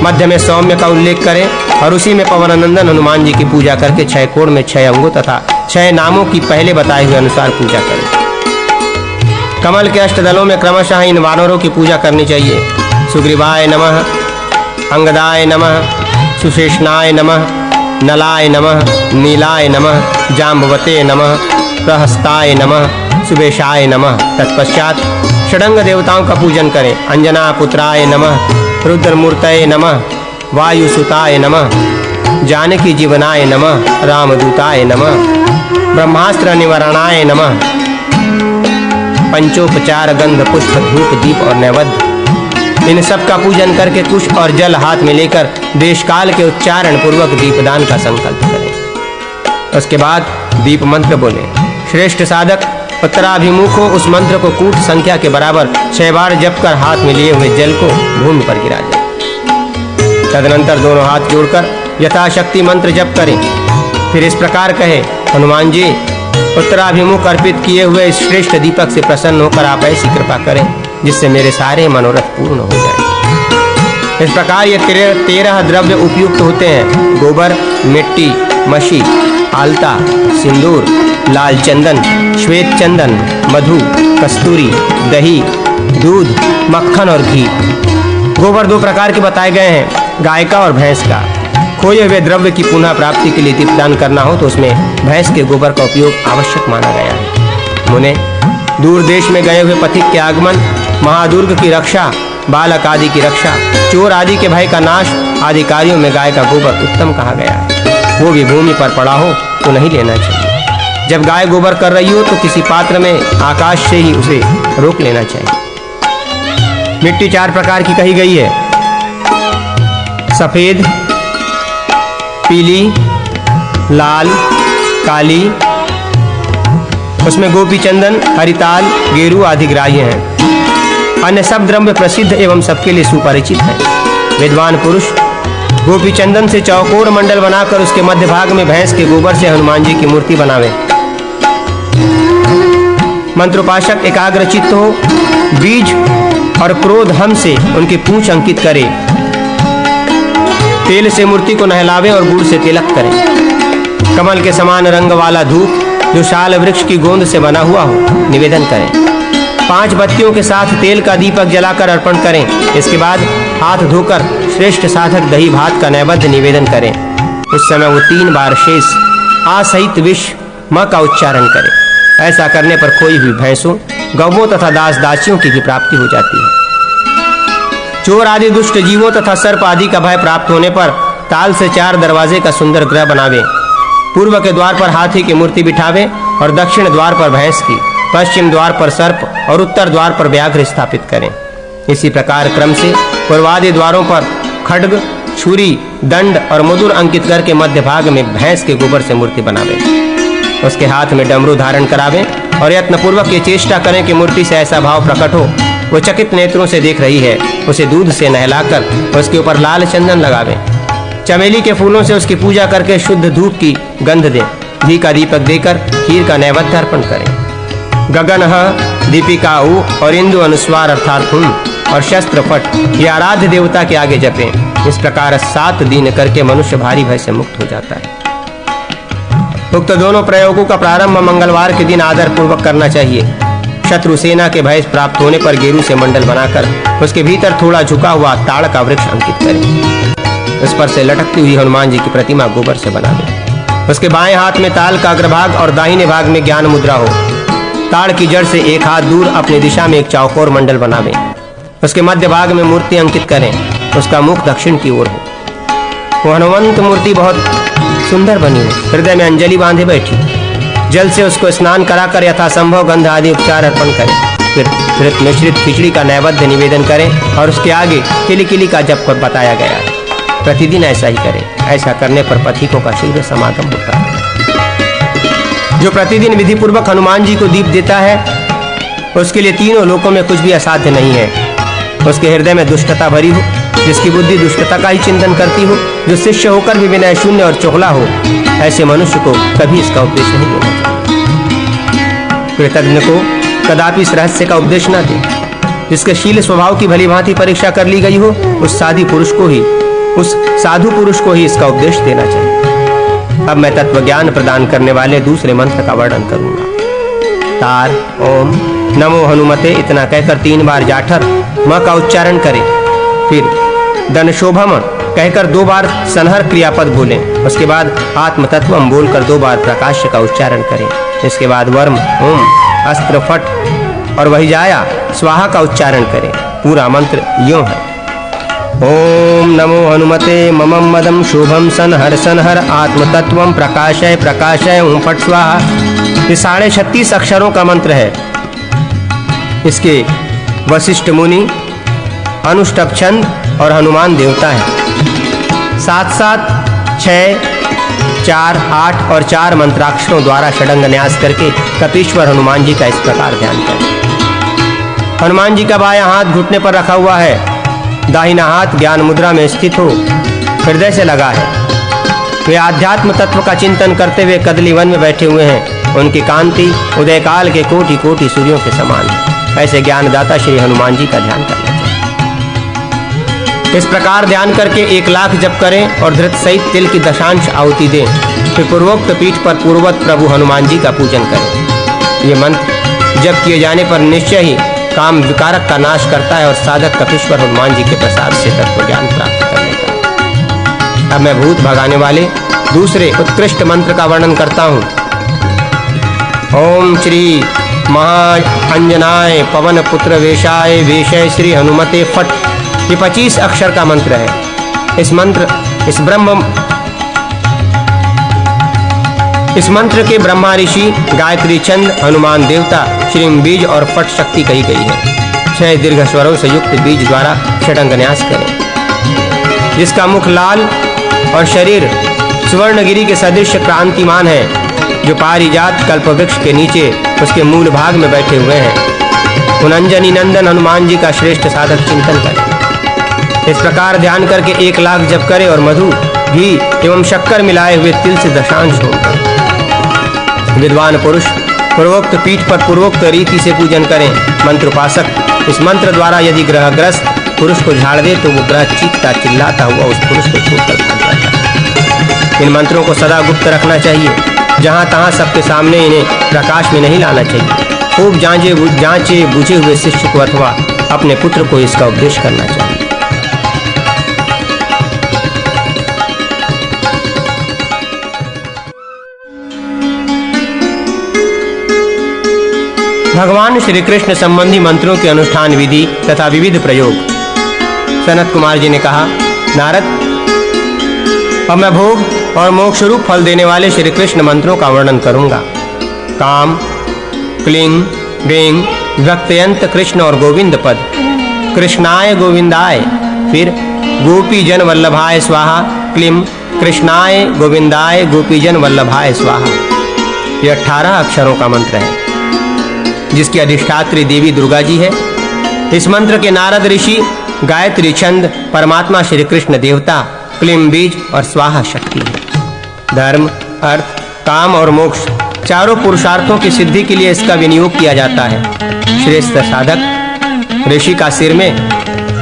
मध्य में सौम्य का उल्लेख करें और उसी में पवननंदन हनुमान जी की पूजा करके 6 कोण में 6 अंगों तथा 6 नामों की पहले बताए हुए अनुसार पूजा करें। कमल के अष्टदलों में क्रमशः इन वानरों की पूजा करनी चाहिए। सुग्रीवाय नमः, अंगदाय नमः, सुशेषनाय नमः, नलाय नमः, नीलाय नमः, जाम्बवते नमः, प्रहस्ताय नमः, सुबेशाय नमः। तत्पश्चात षडंग देवताओं का पूजन करें। अंजना पुत्राय नमः, रुद्रमूर्तये नमः, वायुसुताय नमः, जानकी जीवनाय नमः, रामदूताय नमः, ब्रह्मास्त्र निवारणाय नमः। पंचोपचार गंध पुष्प धूप दीप और नैवेद्य इन सब का पूजन करके कुश और जल हाथ में लेकर देश काल के उच्चारण पूर्वक दीपदान का संकल्प करें। उसके बाद दीप मंत्र बोले। श्रेष्ठ साधक उत्तराभिमुख हो उस मंत्र को कूट संख्या के बराबर 6 बार जप कर हाथ में लिए हुए जल को भूमि पर गिरा दे। तदनंतर दोनों हाथ जोड़कर यथाशक्ति मंत्र जप करें। फिर इस प्रकार कहे, हनुमान जी, उत्तराभिमुख अर्पित किए हुए इस श्रेष्ठ दीपक से प्रसन्न होकर आप ऐसी कृपा करें जिससे मेरे सारे मनोरथ पूर्ण हो जाए। इस प्रकार ये 13 द्रव्य उपयुक्त होते हैं। गोबर, मिट्टी, मशी, आलता, सिंदूर, लाल चंदन, श्वेत चंदन, मधु, कस्तूरी, दही, दूध, मक्खन और घी। गोबर 2 प्रकार के बताए गए हैं, गाय का और भैंस का। खोए हुए द्रव्य की पुनः प्राप्ति के लिए दीपदान करना हो तो उसमें भैंस के गोबर का उपयोग आवश्यक माना गया है। मुने, दूर देश में गए हुए पथिक के आगमन, महादुर्ग की रक्षा, बालक आदि की रक्षा, चोर आदि के भय का नाश आदि कार्यों में गाय का गोबर उत्तम कहा गया है। वो भी भूमि पर पड़ा हो तो नहीं लेना चाहिए। जब गाय गोबर कर रही हो तो किसी पात्र में आकाश से ही उसे रोक लेना चाहिए। मिट्टी 4 प्रकार की कही गई है, सफेद, पीली, लाल, काली। उसमें गोपी चंदन, हरिताल, गेरू आदि ग्राह्य हैं। अन्य सब द्रव्य प्रसिद्ध एवं सबके लिए सुपरिचित हैं। विद्वान पुरुष गोपी चंदन से चौकोर मंडल बनाकर उसके मध्य भाग में भैंस के गोबर से हनुमान जी की मूर्ति बनावे। मंत्रोपासक एकाग्र चित्त हो, बीज और क्रोध हम से उनकी पूंछ अंकित करे। तेल से मूर्ति को नहलावे और गुड़ से तिलक करें। कमल के समान रंग वाला धूप जो शाल वृक्ष की गोंद से बना हुआ हो निवेदन करें। 5 बत्तियों के साथ तेल का दीपक जलाकर अर्पण करें। इसके बाद हाथ धोकर श्रेष्ठ साधक दही भात का नैवेद्य निवेदन करें। उस समय वो 3 बार शेष आ सहित विष म का उच्चारण करें। ऐसा करने पर खोई हुई भैंसों, गौवों तथा दास दासियों की भी प्राप्ति हो जाती है। चोर आदि दुष्ट जीवों तथा सर्प आदि का भय प्राप्त होने पर ताल से 4 दरवाजे का सुंदर गृह बनावे। पूर्व के द्वार पर हाथी की मूर्ति बिठावे और दक्षिण द्वार पर भैंस की, पश्चिम द्वार पर सर्प और उत्तर द्वार पर व्याघ्र स्थापित करें। इसी प्रकार क्रम से पूर्वादि द्वारों पर खड्ग, छुरी, दंड और मुदुर अंकित करके मध्य भाग में भैंस के गोबर से मूर्ति बनावे। उसके हाथ में डमरू धारण करावे और यत्न पूर्वक ये चेष्टा करें कि मूर्ति से ऐसा भाव प्रकट हो वो चकित नेत्रों से देख रही है। उसे दूध से नहलाकर उसके ऊपर लाल चंदन लगावे। चमेली के फूलों से उसकी पूजा करके शुद्ध धूप की गंध दें। घी का दीपक देकर खीर का नैवेद्य अर्पण करें। गगन दीपिका उ और इंदु अनुस्वार अर्थात हुम और शस्त्र पट ये आराध्य देवता के आगे जपें। इस प्रकार 7 दिन करके मनुष्य भारी भय से मुक्त हो जाता है। उक्त दोनों प्रयोगों का प्रारंभ मंगलवार के दिन आदर पूर्वक करना चाहिए। शत्रु सेना के भय प्राप्त होने पर गेरू से मंडल बनाकर उसके भीतर थोड़ा झुका हुआ ताड़ का वृक्ष अंकित करें। उस पर से लटकती हुई हनुमान जी की प्रतिमा गोबर से बना दें। उसके बाएं हाथ में ताल का अग्रभाग और दाहिने भाग में ज्ञान मुद्रा हो। ताड़ की जड़ से 1 हाथ दूर अपनी दिशा में एक चौकोर मंडल बनावे। उसके मध्य भाग में मूर्ति अंकित करें। उसका मुख दक्षिण की ओर हो। वो हनुमंत मूर्ति बहुत सुंदर बनी हो, हृदय में अंजलि बांधे बैठी। जल से उसको स्नान कराकर यथासंभव गंध आदि उपचार अर्पण करें। फिर घृत मिश्रित खिचड़ी का नैवेद्य निवेदन करें और उसके आगे किली का जप कर बताया गया है। प्रतिदिन ऐसा ही करें। ऐसा करने पर पथिकों का शीघ्र समागम होता है। जो प्रतिदिन विधि पूर्वक हनुमान जी को दीप देता है उसके लिए तीनों लोकों में कुछ भी असाध्य नहीं है। उसके हृदय में दुष्टता भरी हो, जिसकी बुद्धि दुष्टता का ही चिंतन करती हो, जो शिष्य होकर भी विनय शून्य और चोखला हो, ऐसे मनुष्य को कभी इसका उपदेश नहीं देना चाहिए। कृतज्ञ को कदापि इस रहस्य का उपदेश न दे। जिसके शील स्वभाव की भली भांति परीक्षा कर ली गई हो उस साधु पुरुष को ही इसका उपदेश देना चाहिए। अब मैं तत्व ज्ञान प्रदान करने वाले दूसरे मंत्र का वर्णन करूंगा। तार ओम नमो हनुमते इतना कहकर 3 बार जाठर म का उच्चारण करें। फिर दनशोभम कहकर 2 बार सनहर क्रियापद बोलें। उसके बाद आत्मतत्वम बोलकर 2 बार प्रकाश्य का उच्चारण करें। इसके बाद वर्म ओम अस्त्र फट और वही जाया स्वाहा का उच्चारण करें। पूरा मंत्र यूं है। ओम नमो हनुमते ममम मदम शोभम सनहर आत्मतत्वम प्रकाशय प्रकाशय ओम फट स्वाहा। ये 36 अक्षरों का मंत्र है। इसके वशिष्ठ मुनि अनुष्टभ छंद और हनुमान देवता है। साथ साथ 6, 4, 8 और 4 मंत्राक्षरों द्वारा षडंग न्यास करके कपीश्वर हनुमान जी का इस प्रकार ध्यान करें। हनुमान जी का बायां हाथ घुटने पर रखा हुआ है, दाहिना हाथ ज्ञान मुद्रा में स्थित हो हृदय से लगा है। वे आध्यात्म तत्व का चिंतन करते हुए कदली वन में बैठे हुए हैं। उनकी कांति उदय काल के कोटि कोटि सूर्यों के समान है। ऐसे ज्ञानदाता श्री हनुमान जी का ध्यान करना चाहिए। इस प्रकार ध्यान करके 1 लाख जप करें और धृत सहित तिल की दशांश आहुति दें। फिर पूर्वोक्त पीठ पर पूर्ववत प्रभु हनुमान जी का पूजन करें। ये मंत्र जप किए जाने पर निश्चय ही काम विकारक का नाश करता है और साधक कपीश्वर हनुमान जी के प्रसाद से तत्व ज्ञान प्राप्त कर लेता है। अब मैं भूत भगाने वाले दूसरे उत्कृष्ट मंत्र का वर्णन करता हूँ। ओम श्री महाअंजनाय पवन पुत्र वेशाय वेशय श्री हनुमते फट। ये 25 अक्षर का मंत्र है। इस मंत्र के ब्रह्मा ऋषि, गायत्री छंद, हनुमान देवता, श्री बीज और फट शक्ति कही गई है। 6 दीर्घ स्वरों से युक्त बीज द्वारा षडंग न्यास करें। जिसका मुख लाल और शरीर सुवर्णगिरी के सदृश क्रांतिमान है, जो पारिजात कल्पवृक्ष के नीचे उसके मूल भाग में बैठे हुए हैं, उन अंजनी नंदन हनुमान जी का श्रेष्ठ साधक चिंतन करें। इस प्रकार ध्यान करके 1 लाख जप करें और मधु, घी एवं शक्कर मिलाए हुए तिल से दशांश हों। विद्वान पुरुष पूर्वोक्त पीठ पर पूर्वोक्त रीति से पूजन करें। मंत्र उपासक इस मंत्र द्वारा यदि ग्रहग्रस्त पुरुष को झाड़ दे तो वो ग्रह चीखता चिल्लाता हुआ उस पुरुष को छोड़कर भाग जाता है। इन मंत्रों को सदा गुप्त रखना चाहिए। जहाँ तहाँ सबके सामने इन्हें प्रकाश में नहीं लाना चाहिए। खूब जांचे बुझे हुए शिष्य को अथवा अपने पुत्र को इसका उपदेश करना चाहिए। भगवान श्री कृष्ण संबंधी मंत्रों के अनुष्ठान विधि तथा विविध प्रयोग। सनत कुमार जी ने कहा, नारद, अब मैं भोग और मोक्ष रूप फल देने वाले श्री कृष्ण मंत्रों का वर्णन करूंगा। काम, क्लीं, वें, विभक्त्यंत कृष्ण और गोविंद पद। कृष्णाय गोविंदाय, फिर गोपी जन वल्लभाय स्वाहा, क्लीं कृष्णाय गोविंदाय गोपी जन वल्लभाय स्वाहा। यह 18 अक्षरों का मंत्र है, जिसकी अधिष्ठात्री देवी दुर्गा जी है। इस मंत्र के नारद ऋषि, गायत्री छंद, परमात्मा श्री कृष्ण देवता, क्लीं बीज और स्वाहा शक्ति है। धर्म, अर्थ, काम और मोक्ष चारों पुरुषार्थों की सिद्धि के लिए इसका विनियोग किया जाता है। श्रेष्ठ साधक ऋषि का सिर में,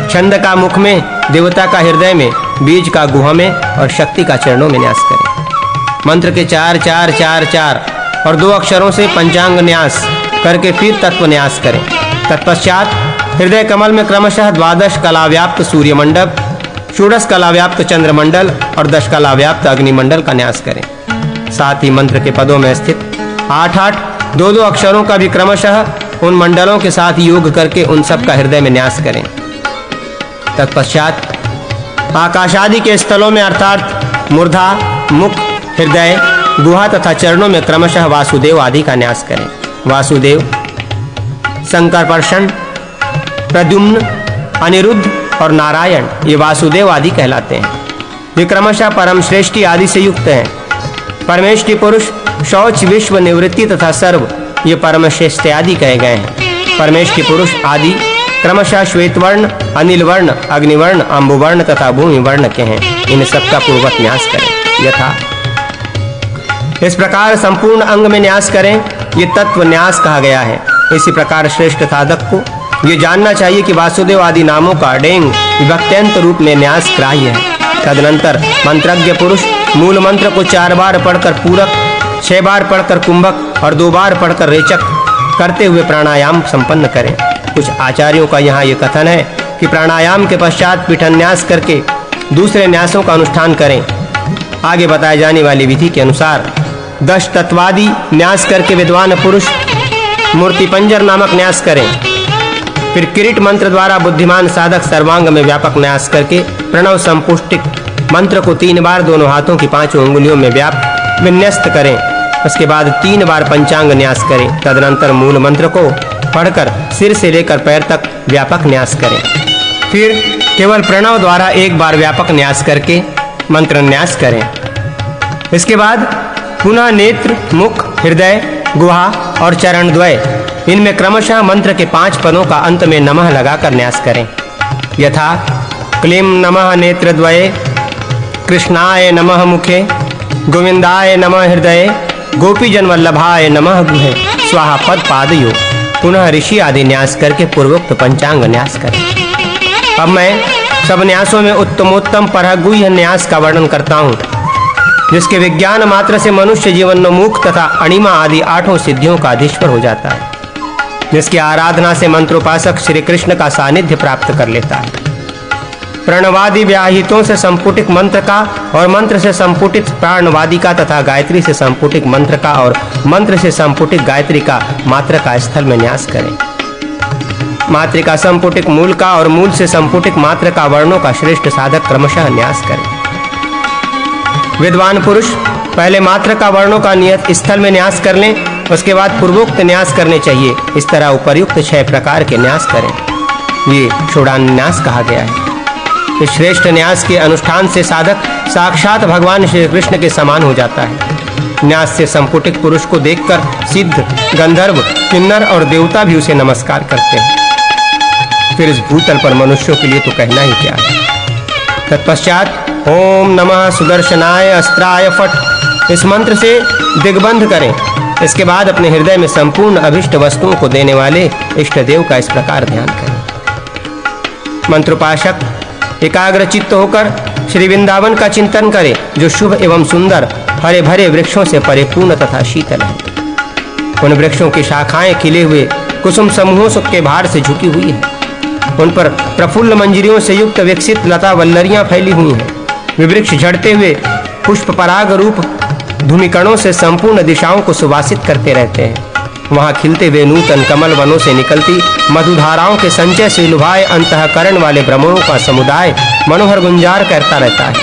छंद का मुख में, देवता का हृदय में, बीज का गुहा में और शक्ति का चरणों में न्यास करें। मंत्र के 4 4 4 4 और 2 अक्षरों से पंचांग न्यास करके फिर तत्व न्यास करें। तत्पश्चात हृदय कमल में क्रमशः 12 कलाव्याप्त सूर्य मंडल, 16 कलाव्याप्त चंद्रमंडल और 10 कलाव्याप्त अग्निमंडल का न्यास करें। साथ ही मंत्र के पदों में स्थित 8 2 अक्षरों का भी क्रमशः उन मंडलों के साथ योग करके उन सब का हृदय में न्यास करें। तत्पश्चात आकाशादि के स्थलों में अर्थात मूर्धा, मुख, हृदय, गुहा तथा चरणों में क्रमशः वासुदेव आदि का न्यास करें। वासुदेव, संकर्षण, प्रद्युम्न, अनिरुद्ध और नारायण ये वासुदेव आदि कहलाते हैं। वे क्रमशः परम श्रेष्ठी आदि से युक्त हैं। परमेष्टि पुरुष, शौच, विश्व निवृत्ति तथा सर्व ये परम श्रेष्ठ आदि कहे गए हैं। परमेष्टि पुरुष आदि क्रमशः श्वेतवर्ण, अनिलवर्ण, अग्निवर्ण, अम्बुवर्ण तथा भूमिवर्ण के हैं। इन सबका पूर्वक न्यास करें। यथा इस प्रकार संपूर्ण अंग में न्यास करें। ये तत्व न्यास कहा गया है। इसी प्रकार श्रेष्ठ साधक को ये जानना चाहिए कि वासुदेव आदि नामों का डेंग विभक्त्यंत रूप में न्यास ग्राह्य है। तदनंतर मंत्रज्ञ पुरुष मूल मंत्र को 4 बार पढ़कर पूरक, 6 बार पढ़कर कुंभक और 2 बार पढ़कर रेचक करते हुए प्राणायाम संपन्न करें। कुछ आचार्यों का यहाँ ये कथन है कि प्राणायाम के पश्चात पीठन्यास करके दूसरे न्यासों का अनुष्ठान करें। आगे बताए जाने वाली विधि के अनुसार 10 तत्वादि न्यास करके विद्वान पुरुष मूर्ति पंजर नामक न्यास करें। फिर किरीट मंत्र द्वारा बुद्धिमान साधक सर्वांग में व्यापक न्यास करके प्रणव संपुष्टिक मंत्र को 3 बार दोनों हाथों की 5 उंगलियों में व्याप्त विन्यस्त करें। उसके बाद 3 बार पंचांग न्यास करें। तदनंतर मूल मंत्र को पढ़कर सिर से लेकर पैर तक व्यापक न्यास करें। फिर केवल प्रणव द्वारा एक बार व्यापक न्यास करके मंत्र न्यास करें। इसके बाद पुनः नेत्र, मुख, हृदय, गुहा और चरण द्वय, इनमें क्रमशः मंत्र के 5 पदों का अंत में नमः लगाकर न्यास करें। यथा क्लीं नमः नेत्रद्वये, कृष्णाय नमः मुखे, गोविंदाय नमः हृदये, गोपीजन वल्लभाय नमः गुहे, स्वाहा पद पादयो। पुनः ऋषि आदि न्यास करके पूर्वोक्त पंचांग न्यास करें। अब मैं सब न्यासों में उत्तमोत्तम परगुह्य न्यास का वर्णन करता हूँ, जिसके विज्ञान मात्र से मनुष्य जीवनोन्मुख तथा अणिमा आदि 8 सिद्धियों का अधीश्वर हो जाता है, जिसकी आराधना से मंत्रोपासक श्री कृष्ण का सानिध्य प्राप्त कर लेता है। प्रणवादि व्याहितों से संपुटिक मंत्र का और मंत्र से संपुटित प्राणवादि का तथा गायत्री से संपुटिक मंत्र का और मंत्र से संपुटिक गायत्री का मात्र का स्थल में न्यास करें। मात्रिका संपुटिक मूल का और मूल से संपुटिक मात्र का वर्णों का श्रेष्ठ साधक क्रमशः न्यास करें। विद्वान पुरुष पहले मात्र का वर्णों का नियत स्थल में न्यास कर लें, उसके बाद पूर्वोक्त न्यास करने चाहिए। इस तरह उपर्युक्त 6 प्रकार के न्यास करें। ये षोडन्यास कहा गया है। इस श्रेष्ठ न्यास के अनुष्ठान से साधक साक्षात भगवान श्री कृष्ण के समान हो जाता है। न्यास से संपुटिक पुरुष को देखकर सिद्ध, गंधर्व, किन्नर और देवता भी उसे नमस्कार करते हैं। फिर इस भूतल पर मनुष्यों के लिए तो कहना ही क्या है। तत्पश्चात ओम नमः सुदर्शनाय अस्त्राय फट, इस मंत्र से दिग्बंध करें। इसके बाद अपने हृदय में संपूर्ण अभिष्ट वस्तुओं को देने वाले इष्ट देव का इस प्रकार ध्यान करें। मंत्रोपासक एकाग्र चित्त होकर श्री वृंदावन का चिंतन करें, जो शुभ एवं सुंदर हरे भरे वृक्षों से परिपूर्ण तथा शीतल है। उन वृक्षों की शाखाएं खिले हुए कुसुम समूहों के भार से झुकी हुई है। उन पर प्रफुल्ल मंजरियों से युक्त विकसित लता वल्लरियां फैली हुई हैं। वे वृक्ष झड़ते हुए पुष्प पराग रूप धूमिकणों से संपूर्ण दिशाओं को सुवासित करते रहते हैं। वहाँ खिलते हुए नूतन कमल वनों से निकलती मधुधाराओं के संचय से लुभाए अंतःकरण वाले भ्रमरों का समुदाय मनोहर गुंजार करता रहता है।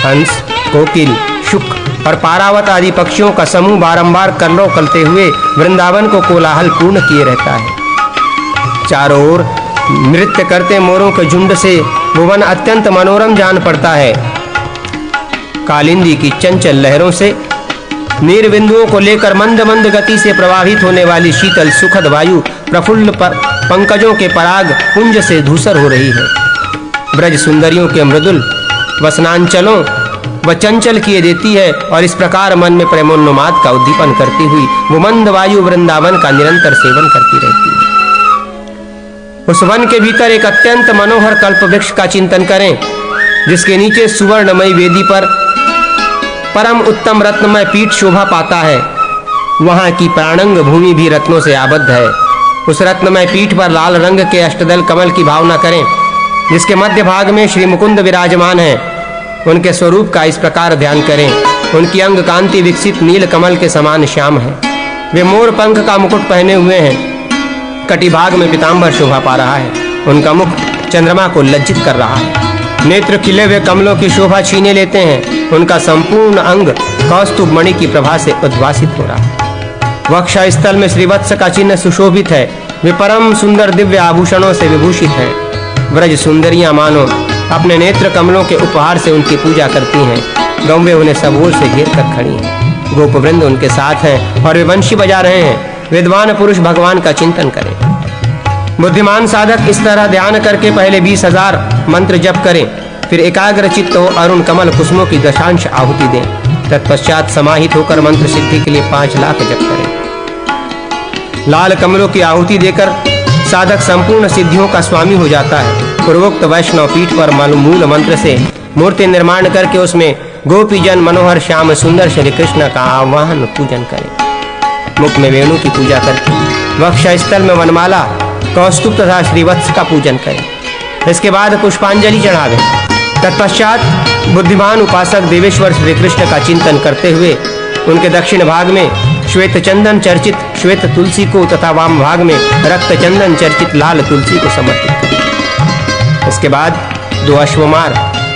हंस, कोकिल, शुक और पारावत आदि पक्षियों का समूह बारंबार कल्लों करते हुए वृंदावन को कोलाहल पूर्ण किए रहता है। चारों ओर नृत्य करते मोरों के झुंड से भुवन अत्यंत मनोरम जान पड़ता है। कालिंदी की चंचल लहरों से नीर बिंदुओं को लेकर मंद मंद गति से प्रवाहित होने वाली शीतल सुखद वायु प्रफुल्ल पंकजों के पराग पुंज से धूसर हो रही है। ब्रज सुंदरियों के मृदुल वसनांचलों व चंचल किए देती है और इस प्रकार मन में प्रेमोन्माद का उद्दीपन करती हुई वो मंद वायु वृंदावन का निरंतर सेवन करती रहती है। उस वन के भीतर एक अत्यंत मनोहर कल्प वृक्ष का चिंतन करें, जिसके नीचे सुवर्णमयी वेदी पर परम उत्तम रत्नमय पीठ शोभा पाता है। वहां की प्राणंग भूमि भी रत्नों से आबद्ध है। उस रत्नमय पीठ पर लाल रंग के अष्टदल कमल की भावना करें, जिसके मध्य भाग में श्री मुकुंद विराजमान है। उनके स्वरूप का इस प्रकार ध्यान करें। उनकी अंग कांति विकसित नील कमल के समान श्याम है। वे मोर पंख का मुकुट पहने हुए हैं। कटिभाग में पीतांबर शोभा पा रहा है। उनका मुख चंद्रमा को लज्जित कर रहा है। नेत्र खिले हुए कमलों की शोभा छीने लेते हैं। उनका संपूर्ण अंग कौस्तुभ मणि की प्रभा से उद्भासित हो रहा है। वक्षा स्थल में श्रीवत्स का चिन्ह सुशोभित है। वे परम सुंदर दिव्य आभूषणों से विभूषित हैं। ब्रज सुंदरियां मानो अपने नेत्र कमलों के उपहार से उनकी पूजा करती हैं। गौवें उन्हें सब ओर से घेर कर खड़ी हैं। गोपवृंद उनके साथ हैं और वे वंशी बजा रहे हैं। विद्वान पुरुष भगवान का चिंतन करें। बुद्धिमान साधक इस तरह ध्यान करके पहले 20,000 मंत्र जप करें, फिर एकाग्र चित्त हो अरुण कमल कुसुमों की दशांश आहुति दें। तत्पश्चात समाहित होकर मंत्र सिद्धि के लिए 5 लाख जप करें। लाल कमलों की आहुति देकर साधक संपूर्ण सिद्धियों का स्वामी हो जाता है। पूर्वोक्त वैष्णव पीठ पर मूल मंत्र से मूर्ति निर्माण करके उसमें गोपीजन मनोहर श्याम सुंदर श्री कृष्ण का आह्वान पूजन करें। मुख में वेणु की पूजा करके वक्ष स्थल में वनमाला कौस्तुभ तथा श्रीवत्स का पूजन करें। इसके बाद पुष्पांजलि चढ़ावें। तत्पश्चात बुद्धिमान उपासक देवेश्वर श्री कृष्ण का चिंतन करते हुए उनके दक्षिण भाग में श्वेत चंदन चर्चित श्वेत तुलसी को तथा वाम भाग में रक्त चंदन चर्चित लाल तुलसी को समर्पित करें। इसके बाद 2 अश्वमार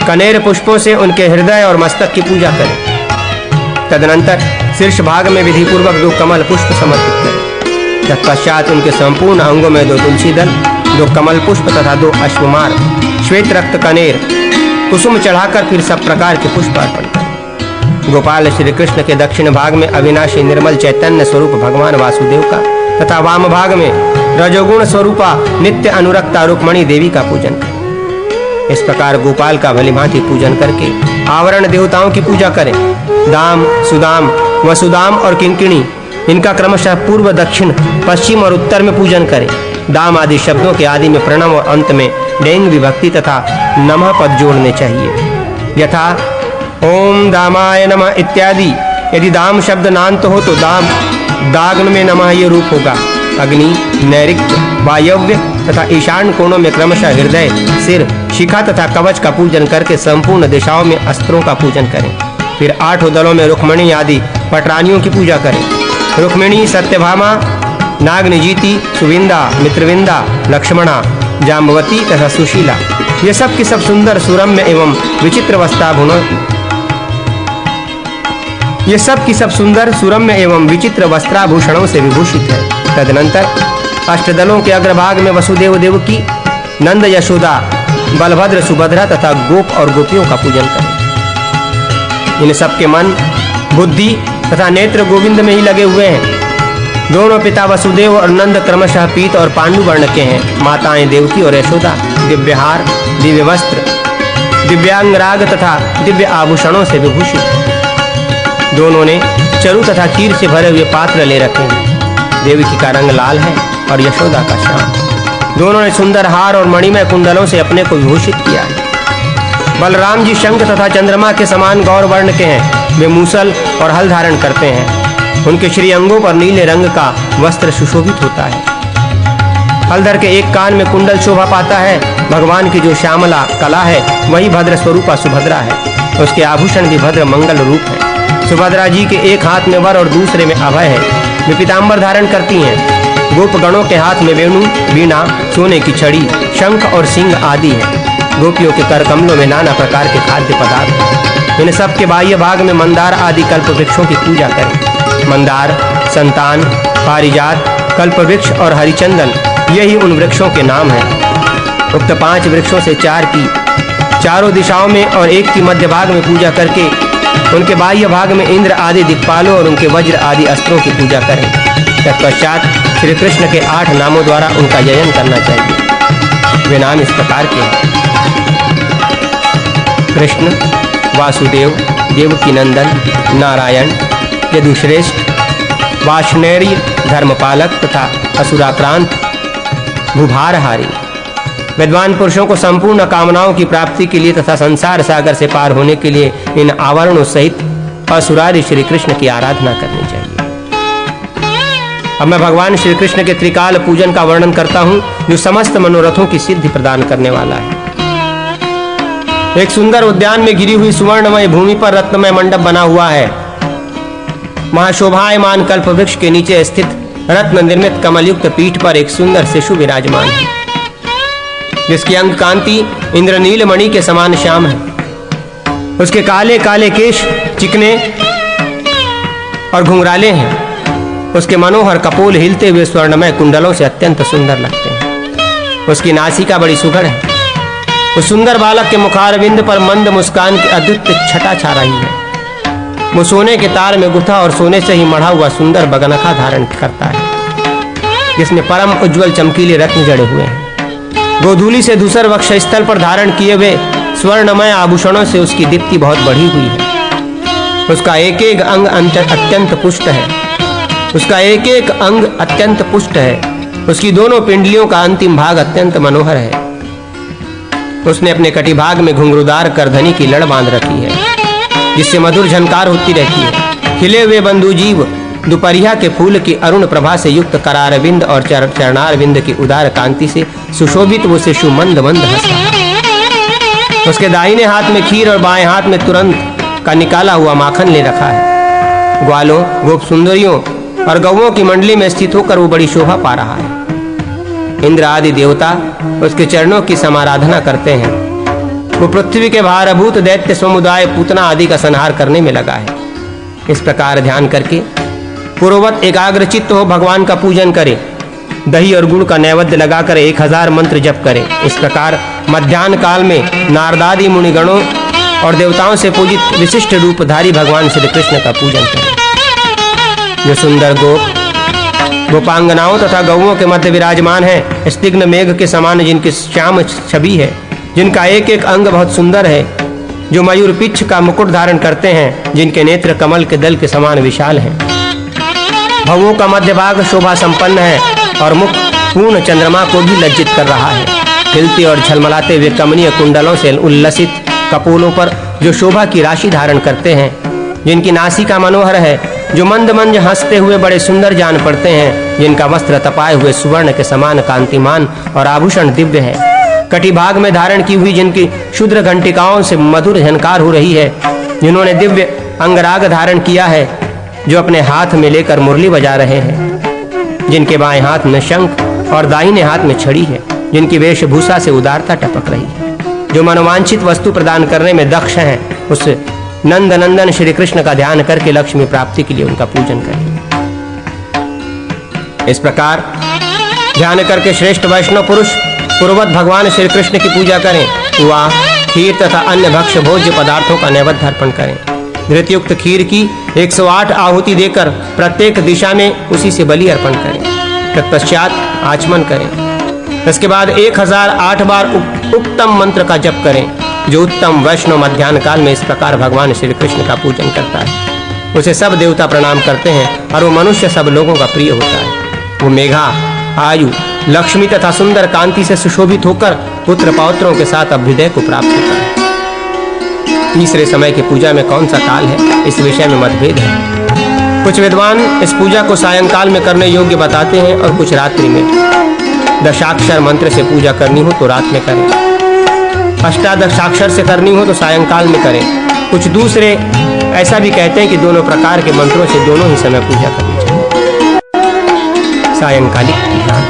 कनेर पुष्पों से उनके हृदय और मस्तक की पूजा करें। तदनंतर शीर्ष भाग में विधि पूर्वक 2 कमल पुष्प समर्पित करें। तत्पश्चात उनके संपूर्ण अंगों में 2 तुलसी दल, 2 कमल पुष्प तथा 2 अश्वमार, श्वेत रक्त कनेर, कुसुम चढ़ाकर फिर सब प्रकार के पुष्प अर्पण करें। गोपाल श्री कृष्ण के दक्षिण भाग में अविनाशी निर्मल चैतन्य स्वरूप भगवान वासुदेव का तथा वाम भाग में रजोगुण स्वरूपा नित्य अनुरक्ता रुक्मणी देवी का पूजन करें। इस प्रकार गोपाल का भलीभांति पूजन करके आवरण देवताओं की पूजा करें। दाम, सुदाम, वसुदाम और किंकिणी इनका क्रमशः पूर्व, दक्षिण, पश्चिम और उत्तर में पूजन करें। दाम आदि शब्दों के आदि में प्रणव और अंत में डेंग विभक्ति तथा नमः पद जोड़ने चाहिए। यथा ओम दामाय नमः इत्यादि। यदि दाम शब्द नान्त हो तो दाम दाग्न में नमः ये रूप होगा। अग्नि, नैऋत्य, वायव्य तथा ईशान कोणों में क्रमशः हृदय, सिर, शिखा तथा कवच का पूजन करके संपूर्ण दिशाओं में अस्त्रों का पूजन करें। फिर 8 दलों में रुक्मिणी आदि पटरानियों की पूजा करें। रुक्मिणी, सत्यभामा, नागनिजीति, सुविंदा, मित्रविंदा, लक्ष्मणा, जाम्बवती तथा सुशीला ये सब की सब सुंदर, सुरम्य एवं विचित्र वस्त्राभूषणों से विभूषित है। तदनंतर अष्टदलों के अग्रभाग में वसुदेव देवकी, नंद, यशोदा, बलभद्र, सुभद्रा तथा गोप और गोपियों का पूजन करें। इन सब के मन, बुद्धि तथा नेत्र गोविंद में ही लगे हुए हैं। दोनों पिता वसुदेव और नंद क्रमशः पीत और पांडु वर्ण के हैं। माताएं देवकी और यशोदा दिव्य हार, दिव्य वस्त्र, दिव्यांग राग तथा दिव्य आभूषणों से विभूषित हैं। दोनों ने चरु तथा खीर से भरे हुए पात्र ले रखे हैं। देवकी का रंग लाल है और यशोदा का श्याम। दोनों ने सुंदर हार और मणिमय कुंडलों से अपने को विभूषित किया है। बलराम जी शंख तथा चंद्रमा के समान गौर वर्ण के हैं। वे मूसल और हल धारण करते हैं। उनके श्री अंगों पर नीले रंग का वस्त्र सुशोभित होता है। हलधर के एक कान में कुंडल शोभा पाता है। भगवान की जो श्यामला कला है वही भद्र स्वरूपा सुभद्रा है। उसके आभूषण भी भद्र मंगल रूप है। सुभद्रा जी के एक हाथ में वर और दूसरे में अभय है। वे पीतांबर धारण करती हैं। गोपगणों के हाथ में वेणु, वीणा, सोने की छड़ी, शंख और सिंह आदि है। गोपियों के कर कमलों में नाना प्रकार के खाद्य पदार्थ हैं। इन सब के बाह्य भाग में मंदार आदि कल्प वृक्षों की पूजा करें। मंदार, संतान, पारिजात, कल्पवृक्ष और हरिचंदन यही उन वृक्षों के नाम हैं। उक्त 5 वृक्षों से 4 की चारों दिशाओं में और 1 की मध्य भाग में पूजा करके उनके बाह्य भाग में इंद्र आदि दिक्पालों और उनके वज्र आदि अस्त्रों की पूजा करें। तत्पश्चात श्री कृष्ण के 8 नामों द्वारा उनका यजन करना चाहिए। वे नाम इस प्रकार के हैं: कृष्ण, वासुदेव, देवकीनंदन, नारायण, यदुश्रेष्ठ, वार्ष्णेय, धर्मपालक तथा असुराक्रांत, भूभारहारी। विद्वान पुरुषों को संपूर्ण कामनाओं की प्राप्ति के लिए तथा संसार सागर से पार होने के लिए इन आवरणों सहित असुरारि श्री कृष्ण की आराधना करनी चाहिए। अब मैं भगवान श्री कृष्ण के त्रिकाल पूजन का वर्णन करता हूं, जो समस्त मनोरथों की सिद्धि प्रदान करने वाला है। एक सुंदर उद्यान में गिरी हुई सुवर्णमय भूमि पर रत्नमय मंडप बना हुआ है। वहां शोभायमान कल्प वृक्ष के नीचे स्थित रत्न निर्मित कमलयुक्त पीठ पर एक सुंदर शिशु विराजमान है, जिसकी अंग कांति इंद्रनील मणि के समान श्याम है। उसके काले काले केश चिकने और घुंघराले हैं। उसके मनोहर कपोल हिलते हुए स्वर्णमय कुंडलों से अत्यंत सुंदर लगते हैं। उसकी नासिका बड़ी सुघड़ है। उस सुंदर बालक के मुखारविंद पर मंद मुस्कान की अद्भुत छटा छा रही है। वो सोने के तार में गुथा और सोने से ही मढ़ा हुआ सुंदर बगनखा धारण करता है, जिसमें परम उज्जवल चमकीले रत्न जड़े हुए हैं। गोधूली से धूसर वक्ष स्थल पर धारण किए हुए स्वर्णमय आभूषणों से उसकी दीप्ति बहुत बढ़ी हुई है। उसका एक एक अंग अत्यंत पुष्ट है। उसकी दोनों पिंडलियों का अंतिम भाग अत्यंत मनोहर है। उसने अपने कटिभाग में घुंघरूदार करधनी की लड़ बांध रखी है, जिससे मधुर झनकार होती रहती है। खिले हुए बंधुजीव दोपहरिया के फूल की अरुण प्रभा से युक्त करारविंद और चरणारविंद की उदार कांति से सुशोभित वो शिशु मंद मंद हंसता। उसके दाहिने हाथ में खीर और बाएं हाथ में तुरंत का निकाला हुआ माखन ले रखा है। ग्वालों, गोप सुंदरियों और गौओं की मंडली में स्थित होकर वो बड़ी शोभा पा रहा है। इंद्र आदि देवता उसके चरणों की समाराधना करते हैं। वो पृथ्वी के भारभूत दैत्य समुदाय पूतना आदि का संहार करने में लगा है। इस प्रकार ध्यान करके पूर्ववत एकाग्रचित्त हो भगवान का पूजन करे। दही और गुड़ का नैवेद्य लगाकर 1000 मंत्र जप करें। इस प्रकार मध्याह्न काल में नारदादि मुनिगणों और देवताओं से पूजित विशिष्ट रूपधारी भगवान श्री कृष्ण का पूजन करें। जो सुंदर गोपांगनाओं तथा गौओं के मध्य विराजमान है, स्निग्ध मेघ के समान जिनकी श्याम छवि है, जिनका एक एक अंग बहुत सुंदर है, जो मयूर पिच्छ का मुकुट धारण करते हैं, जिनके नेत्र कमल के दल के समान विशाल हैं। भवों का मध्य भाग शोभा संपन्न है और मुख पूर्ण चंद्रमा को भी लज्जित कर रहा है। हिलते और झलमलाते हुए कमनीय कुंडलों से उल्लसित कपोलों पर जो शोभा की राशि धारण करते हैं, जिनकी नासिका मनोहर है, जो मंद मंद हंसते हुए बड़े सुंदर जान पड़ते हैं, जिनका वस्त्र तपाए हुए सुवर्ण के समान कांतिमान और आभूषण दिव्य है, कटिभाग में धारण की हुई जिनकी शुद्र घंटिकाओं से मधुर झनकार हो रही है, जिन्होंने दिव्य अंगराग धारण किया है, जो अपने हाथ में लेकर मुरली बजा रहे हैं, जिनके बाएं हाथ में शंख और दाहिने हाथ में छड़ी है, जिनकी वेशभूषा से उदारता टपक रही है, जो मनोवांछित वस्तु प्रदान करने में दक्ष हैं, उस नंद नंदन श्री कृष्ण का ध्यान करके लक्ष्मी प्राप्ति के लिए उनका पूजन करें। इस प्रकार ध्यान करके श्रेष्ठ वैष्णव पुरुष पूर्ववत भगवान श्री कृष्ण की पूजा करें। वह खीर तथा अन्य भक्ष्य भोज्य पदार्थों का नैवेद्य अर्पण करें। धृतयुक्त खीर की 108 आहुति देकर प्रत्येक दिशा में उसी से बलि अर्पण करें। तत्पश्चात आचमन करें। इसके बाद 1008 बार उत्तम मंत्र का जप करें। जो उत्तम वैष्णव मध्याह्न काल में इस प्रकार भगवान श्री कृष्ण का पूजन करता है, उसे सब देवता प्रणाम करते हैं और वो मनुष्य सब लोगों का प्रिय होता है। वो मेघा, आयु, लक्ष्मी तथा सुंदर कांति से सुशोभित होकर पुत्र पौत्रों के साथ अभ्युदय को प्राप्त होता है। तीसरे समय की पूजा में कौन सा काल है, इस विषय में मतभेद है। कुछ विद्वान इस पूजा को सायंकाल में करने योग्य बताते हैं और कुछ रात्रि में। दशाक्षर मंत्र से पूजा करनी हो तो रात में करें, अष्टादशाक्षर से करनी हो तो सायंकाल में करें। कुछ दूसरे ऐसा भी कहते हैं कि दोनों प्रकार के मंत्रों से दोनों ही समय पूजा करनी चाहिए। सायंकालिक ध्यान।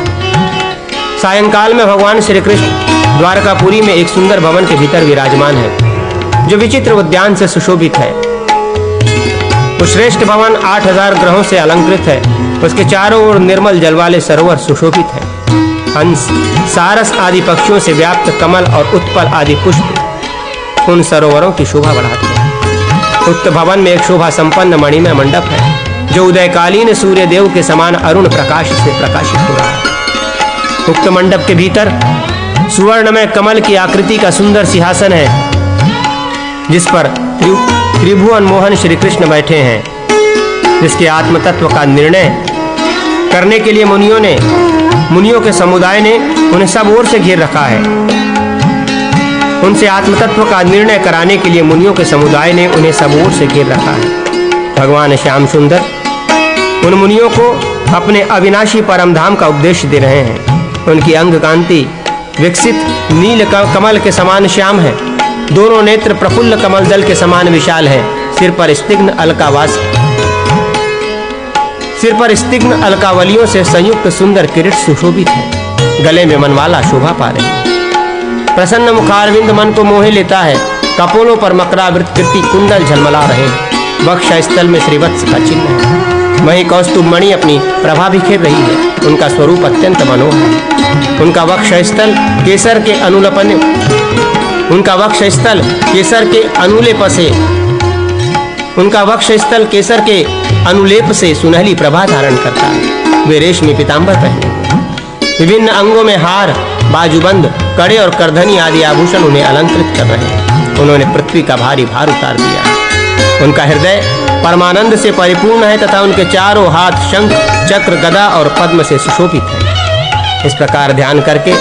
सायंकाल में भगवान श्री कृष्ण द्वारकापुरी में एक सुंदर भवन के भीतर विराजमान है, जो विचित्र उद्यान से सुशोभित है। वो श्रेष्ठ भवन 8000 ग्रहों से अलंकृत है। उसके चारों ओर निर्मल जल वाले सरोवर सुशोभित है। हंस, सारस आदि पक्षियों से व्याप्त कमल और उत्पल आदि पुष्प उन सरोवरों की शोभा बढ़ाते हैं। उक्त भवन में एक शोभा संपन्न मणिमय मंडप है, जो उदयकालीन सूर्य देव के समान अरुण प्रकाश से प्रकाशित हो रहा है। उक्त मंडप के भीतर सुवर्णमय कमल की आकृति का सुंदर सिंहासन है, जिस पर त्रिभुवन मोहन श्री कृष्ण बैठे हैं, जिसके आत्म तत्व का निर्णय करने के लिए मुनियों के समुदाय ने उन्हें सब ओर से घेर रखा है। उनसे आत्म तत्व का निर्णय कराने के लिए मुनियों के समुदाय ने उन्हें सब ओर से घेर रखा है। भगवान श्याम सुंदर उन मुनियों को अपने अविनाशी परम धाम का उपदेश दे रहे हैं। उनकी अंग कांति विकसित नील कमल के समान श्याम है। दोनों नेत्र प्रफुल्ल कमल दल के समान विशाल है। सिर पर स्तिग्न अलकावलियों से संयुक्त सुंदर किरीट सुशोभित है। गले में मनवाला शोभा पा रही है। प्रसन्न मुखारविंद मन को मोहे लेता है। कपोलों पर मकरावृत कीर्ति कुंडल झलमला रहे हैं। वक्ष स्थल में श्रीवत्स का चिन्ह है। वहीं कौस्तुभ मणि अपनी प्रभा बिखेर रही है। उनका स्वरूप अत्यंत मनोहर है। उनका वक्ष स्थल केसर के अनुलेप से सुनहली प्रभा धारण करता है। वे रेशमी पीतांबर पहने हुए। विभिन्न अंगों में हार, बाजूबंद, कड़े और करधनी आदि आभूषण उन्हें अलंकृत कर रहे हैं। उन्होंने पृथ्वी का भारी भार उतार दिया। उनका हृदय परमानंद से परिपूर्ण है तथा उनके चारों हाथ शंख, चक्र, गदा और पद्म से सुशोभित है। इस प्रकार ध्यान करके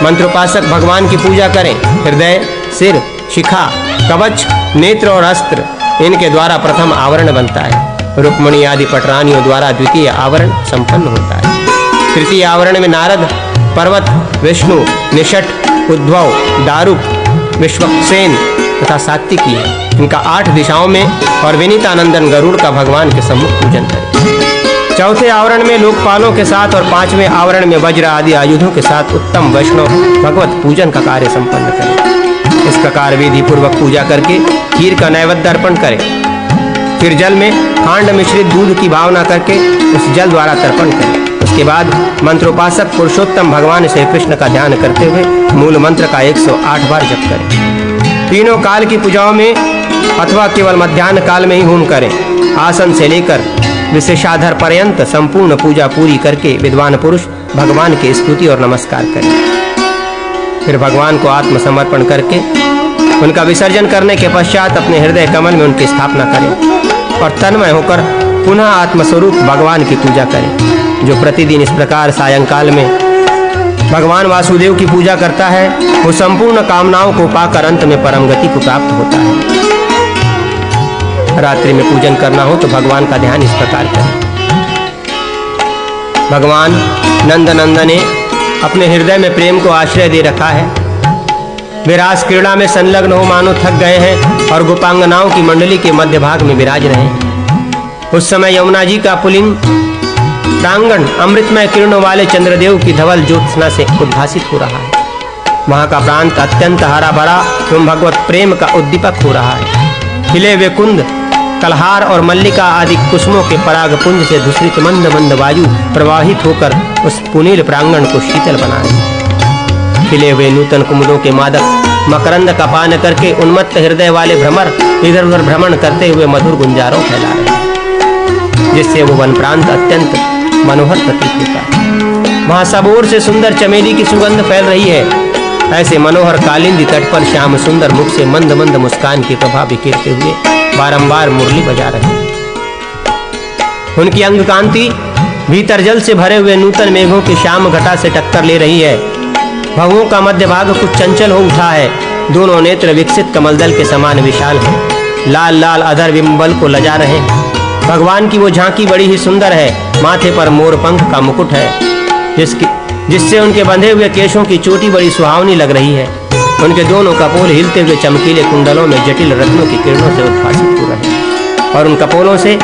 मंत्रोपासक भगवान की पूजा करें। हृदय, सिर, शिखा, कवच, नेत्र और अस्त्र इनके द्वारा प्रथम आवरण बनता है। रुक्मणी आदि पटरानियों द्वारा द्वितीय आवरण संपन्न होता है। तृतीय आवरण में नारद, पर्वत, विष्णु, निषट, उद्धव, दारुक, विश्वक्सेन तथा सात्विकी है। इनका 8 दिशाओं में और विनीतानंदन गरुड़ का भगवान के सम्मुख पूजन करें। चौथे आवरण में लोकपालों के साथ और 5वें आवरण में वज्र आदि आयुधों के साथ उत्तम वैष्णव भगवत पूजन का कार्य संपन्न करें। इस प्रकार विधि पूर्वक पूजा करके खीर का नैवेद्य अर्पण करें। फिर जल में खांड मिश्रित दूध की भावना करके उस जल द्वारा तर्पण करें। उसके बाद मंत्रोपासक पुरुषोत्तम भगवान श्री कृष्ण का ध्यान करते हुए मूल मंत्र का 108 बार जप करें। तीनों काल की पूजाओं में अथवा केवल मध्याह्न काल में ही होम करें। आसन से लेकर विशेषाधार पर्यंत संपूर्ण पूजा पूरी करके विद्वान पुरुष भगवान की स्तुति और नमस्कार करें। फिर भगवान को आत्मसमर्पण करके उनका विसर्जन करने के पश्चात अपने हृदय कमल में उनकी स्थापना करें और तन्मय होकर पुनः आत्मस्वरूप भगवान की पूजा करें। जो प्रतिदिन इस प्रकार सायंकाल में भगवान वासुदेव की पूजा करता है वो संपूर्ण कामनाओं को पाकर अंत में परम गति को प्राप्त होता है। रात्रि में पूजन करना हो तो भगवान का ध्यान इस प्रकार करें। भगवान नंद नंदन ने अपने हृदय में प्रेम को आश्रय दे रखा है। वे रास क्रीड़ा में संलग्न हो मानो थक गए हैं और गोपांगनाओं की मंडली के मध्य भाग में विराज रहे हैं। उस समय यमुना जी का पुलिंग प्रांगण अमृतमय किरणों वाले चंद्रदेव की धवल ज्योत्सना से उद्भासित हो रहा है। वहां का प्रांत अत्यंत हरा भरा एवं भगवत प्रेम का उद्दीपक हो रहा है। खिले हुए कुंद, कलहार और मल्लिका आदि कुसुमों के पराग पुंज से दूषित मंद मंद वायु प्रवाहित होकर उस पुनील प्रांगण को शीतल बना रही है। खिले हुए नूतन कुमुदों के मादक मकरंद का पान करके उन्मत्त हृदय वाले भ्रमर इधर उधर भ्रमण करते हुए मधुर गुंजारों फैला रहे हैं, जिससे वो वन प्रांत अत्यंत मनोहर प्रतीत होता है। वहां सब ओर से सुंदर चमेली की सुगंध फैल रही है। ऐसे मनोहर कालिंदी तट पर श्याम सुंदर मुख से मंद मंद मुस्कान की प्रभा बिखेरते हुए बारंबार मुरली बजा रहे हैं। उनकी अंग कांति भीतर जल से भरे हुए नूतन मेघों की श्याम घटा से टक्कर ले रही है। भवों का मध्य भाग कुछ चंचल हो उठा है। दोनों नेत्र विकसित कमलदल के समान विशाल हैं। लाल लाल अधर बिंबल को लजा रहे हैं। भगवान की वो झांकी बड़ी ही सुंदर है। माथे पर मोर पंख का मुकुट है, जिससे उनके बंधे हुए केशों की चोटी बड़ी सुहावनी लग रही है। उनके दोनों कपोल हिलते हुए चमकीले कुंडलों में जटिल रत्नों की किरणों से उद्भासित हो रहे हैं और उन कपोलों से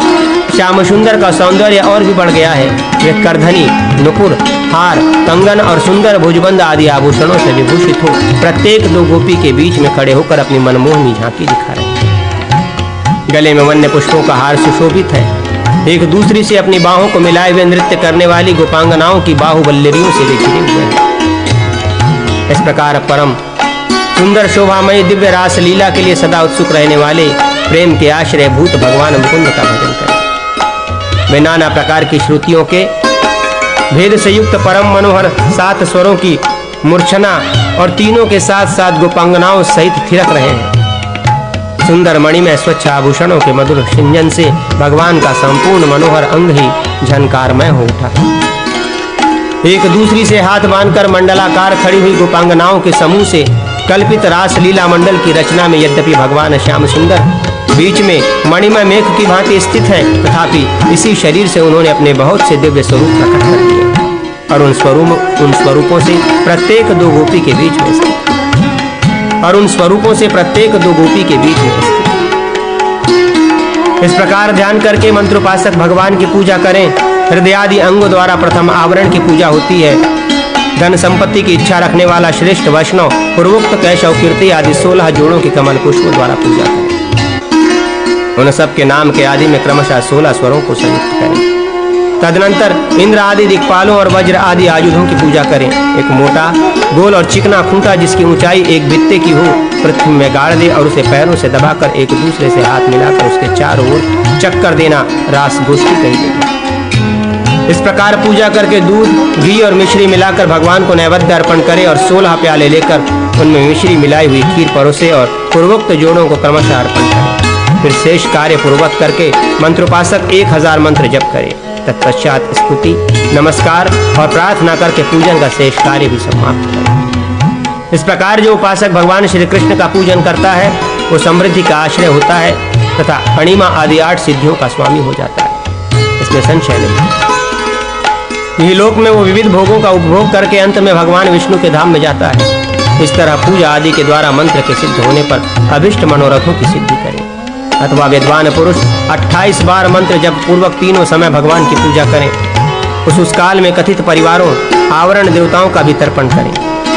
श्याम सुंदर का सौंदर्य और भी बढ़ गया है। वे करधनी, नुपुर, हार, कंगन और सुंदर भुजबंद आदि आभूषणों से विभूषित हो प्रत्येक दो गोपी के बीच में खड़े होकर अपनी मनमोहनी झांकी दिखा रहे हैं। गले में वन्य पुष्पों का हार सुशोभित है। एक दूसरी से अपनी बाहों को मिलाए हुए नृत्य करने वाली गोपांगनाओं की बाहुबल्लरियों से वे घिरे हुए हैं। इस प्रकार परम सुंदर शोभामयी दिव्य रास लीला के लिए सदा उत्सुक रहने वाले प्रेम के आश्रय भूत भगवान मुकुंद का भजन करें। वे नाना प्रकार की श्रुतियों के भेद से युक्त परम मनोहर 7 स्वरों की मूर्छना और तीनों के साथ साथ गोपांगनाओं सहित थिरक रहे हैं। सुंदर मणिमय स्वच्छ आभूषणों के मधुर सिंजन से भगवान का संपूर्ण मनोहर अंग ही झनकारमय हो उठा। एक दूसरी से हाथ बांधकर मंडलाकार खड़ी हुई गोपांगनाओं के समूह से कल्पित रास लीला मंडल की रचना में यद्यपि भगवान श्याम सुंदर बीच में मणिमय मेघ की भांति स्थित है, तथापि इसी शरीर से उन्होंने अपने बहुत से दिव्य स्वरूप प्रकट कर दिए और उन स्वरूपों से प्रत्येक दो गोपी के बीच में स्थित इस प्रकार ध्यान करके मंत्रोपासक भगवान की पूजा करें। हृदय आदि अंगों द्वारा प्रथम आवरण की पूजा होती है। धन संपत्ति की इच्छा रखने वाला श्रेष्ठ वैष्णव पूर्वोक्त कैशव कीर्ति आदि 16 जोड़ों की कमल पुष्पों द्वारा पूजा करें। उन सब के नाम के आदि में क्रमशः 16 स्वरों को संयुक्त करें। तदनंतर इंद्र आदि दिक्पालों और वज्र आदि आयुधों की पूजा करें। एक मोटा गोल और चिकना खूंटा जिसकी ऊंचाई एक बित्ते की हो पृथ्वी में गाड़ दे और उसे पैरों से दबाकर एक दूसरे से हाथ मिलाकर उसके चारों ओर चक्कर देना रास गोष्ठी कही गई। इस प्रकार पूजा करके दूध, घी और मिश्री मिलाकर भगवान को नैवेद्य अर्पण करें और 16 प्याले लेकर उनमें मिश्री मिलाई हुई खीर परोसे और पूर्वोक्त जोड़ों को क्रमशः अर्पण करें। फिर शेष कार्य पूर्वक करके मंत्रोपासक 1000 मंत्र जप करें। तत्पश्चात स्तुति, नमस्कार और प्रार्थना करके पूजन का शेष कार्य भी समाप्त करें। इस प्रकार जो उपासक भगवान श्री कृष्ण का पूजन करता है वो समृद्धि का आश्रय होता है तथा अणिमा आदि 8 सिद्धियों का स्वामी हो जाता है। इसमें संशय नहीं। यही लोक में वो विविध भोगों का उपभोग करके अंत में भगवान विष्णु के धाम में जाता है। इस तरह पूजा आदि के द्वारा मंत्र के सिद्ध होने पर अभिष्ट मनोरथों की सिद्धि करें। अथवा विद्वान पुरुष 28 बार मंत्र जब पूर्वक तीनों समय भगवान की पूजा करें। उस काल में कथित परिवारों आवरण देवताओं का भी तर्पण करें।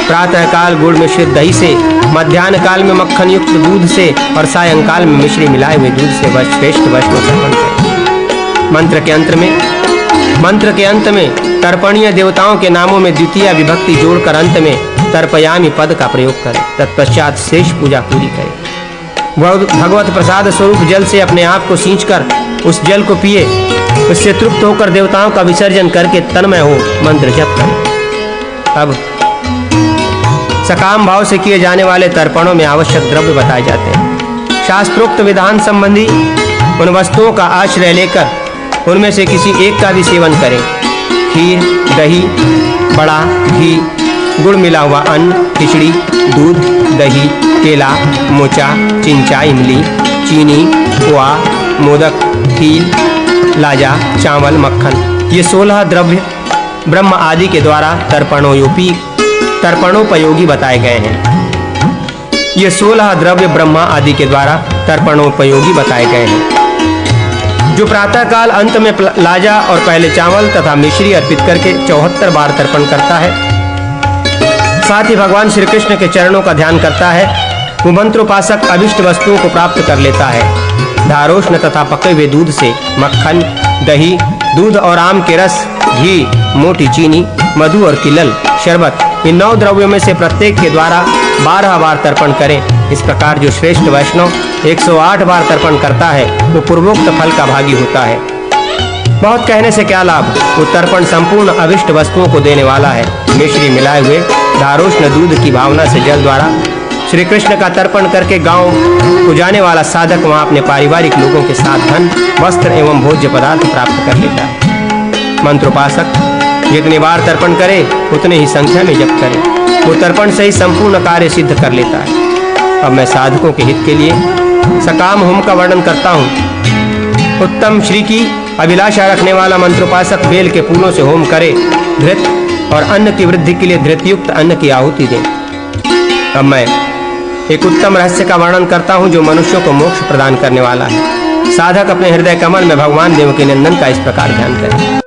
प्रातः काल गुड़ मिश्रित दही से, मध्याह्न काल में मक्खन युक्त दूध से और सायंकाल में मिश्री मिलाए हुए दूध से श्रेष्ठ वैष्णव तर्पण करें। मंत्र के अंत में मंत्र के अंत में तर्पणीय देवताओं के नामों में द्वितीय विभक्ति जोड़कर अंत में तर्पयामि पद का प्रयोग करें। तत्पश्चात शेष पूजा पूरी करें। भगवत प्रसाद स्वरूप जल से अपने आप को सींचकर उस जल को पिए। उससे तृप्त होकर देवताओं का विसर्जन करके तन्मय हो मंत्र जप करें। अब सकाम भाव से किए जाने वाले तर्पणों में आवश्यक द्रव्य बताए जाते हैं। शास्त्रोक्त विधान संबंधी उन वस्तुओं का आश्रय लेकर उनमें से किसी एक का भी सेवन करें। खीर, दही, बड़ा, घी, गुड़ मिला हुआ अन्न, खिचड़ी, दूध, दही, केला, मोचा, चिंचा, इमली, चीनी, खोआ, मोदक, तिल, लाजा, चावल, मक्खन, ये 16 द्रव्य ब्रह्म आदि के द्वारा तर्पणोपयोगी बताए गए हैं। ये 16 द्रव्य ब्रह्मा आदि के द्वारा तर्पणोपयोगी बताए गए हैं। जो प्रातः काल अंत में लाजा और पहले चावल तथा मिश्री अर्पित करके 74 बार तर्पण करता है, साथ ही भगवान श्री कृष्ण के चरणों का ध्यान करता है, वो मंत्रोपासक अभिष्ट वस्तुओं को प्राप्त कर लेता है। धारोष्ण तथा पके हुए दूध से मक्खन, दही, दूध और आम के रस, घी, मोटी चीनी, मधु और किलल, शरबत, इन 9 द्रव्यों में से प्रत्येक के द्वारा 12 बार तर्पण करें। इस प्रकार जो श्रेष्ठ वैष्णव 108 बार तर्पण करता है वो पूर्वोक्त फल का भागी होता है। बहुत कहने से क्या लाभ, वो तर्पण संपूर्ण अभिष्ट वस्तुओं को देने वाला है। मिश्री मिलाए हुए धारोष्ण दूध की भावना से जल द्वारा श्री कृष्ण का तर्पण करके गांव को जाने वाला साधक वहां अपने पारिवारिक लोगों के साथ धन, वस्त्र एवं भोज्य पदार्थ प्राप्त कर लेता है। मंत्रोपासक जितनी बार तर्पण करे उतने ही संख्या में जप करे, वो तर्पण से ही संपूर्ण कार्य सिद्ध कर लेता है। अब मैं साधकों के हित के लिए सकाम होम का वर्णन करता हूँ। उत्तम श्री की अभिलाषा रखने वाला मंत्रोपासक बेल के फूलों से होम करे, धृत और अन्न की वृद्धि के लिए धृतयुक्त अन्न की आहुति दे। अब मैं एक उत्तम रहस्य का वर्णन करता हूँ जो मनुष्यों को मोक्ष प्रदान करने वाला है। साधक अपने हृदय कमल में भगवान देवकी नंदन का इस प्रकार ध्यान करें।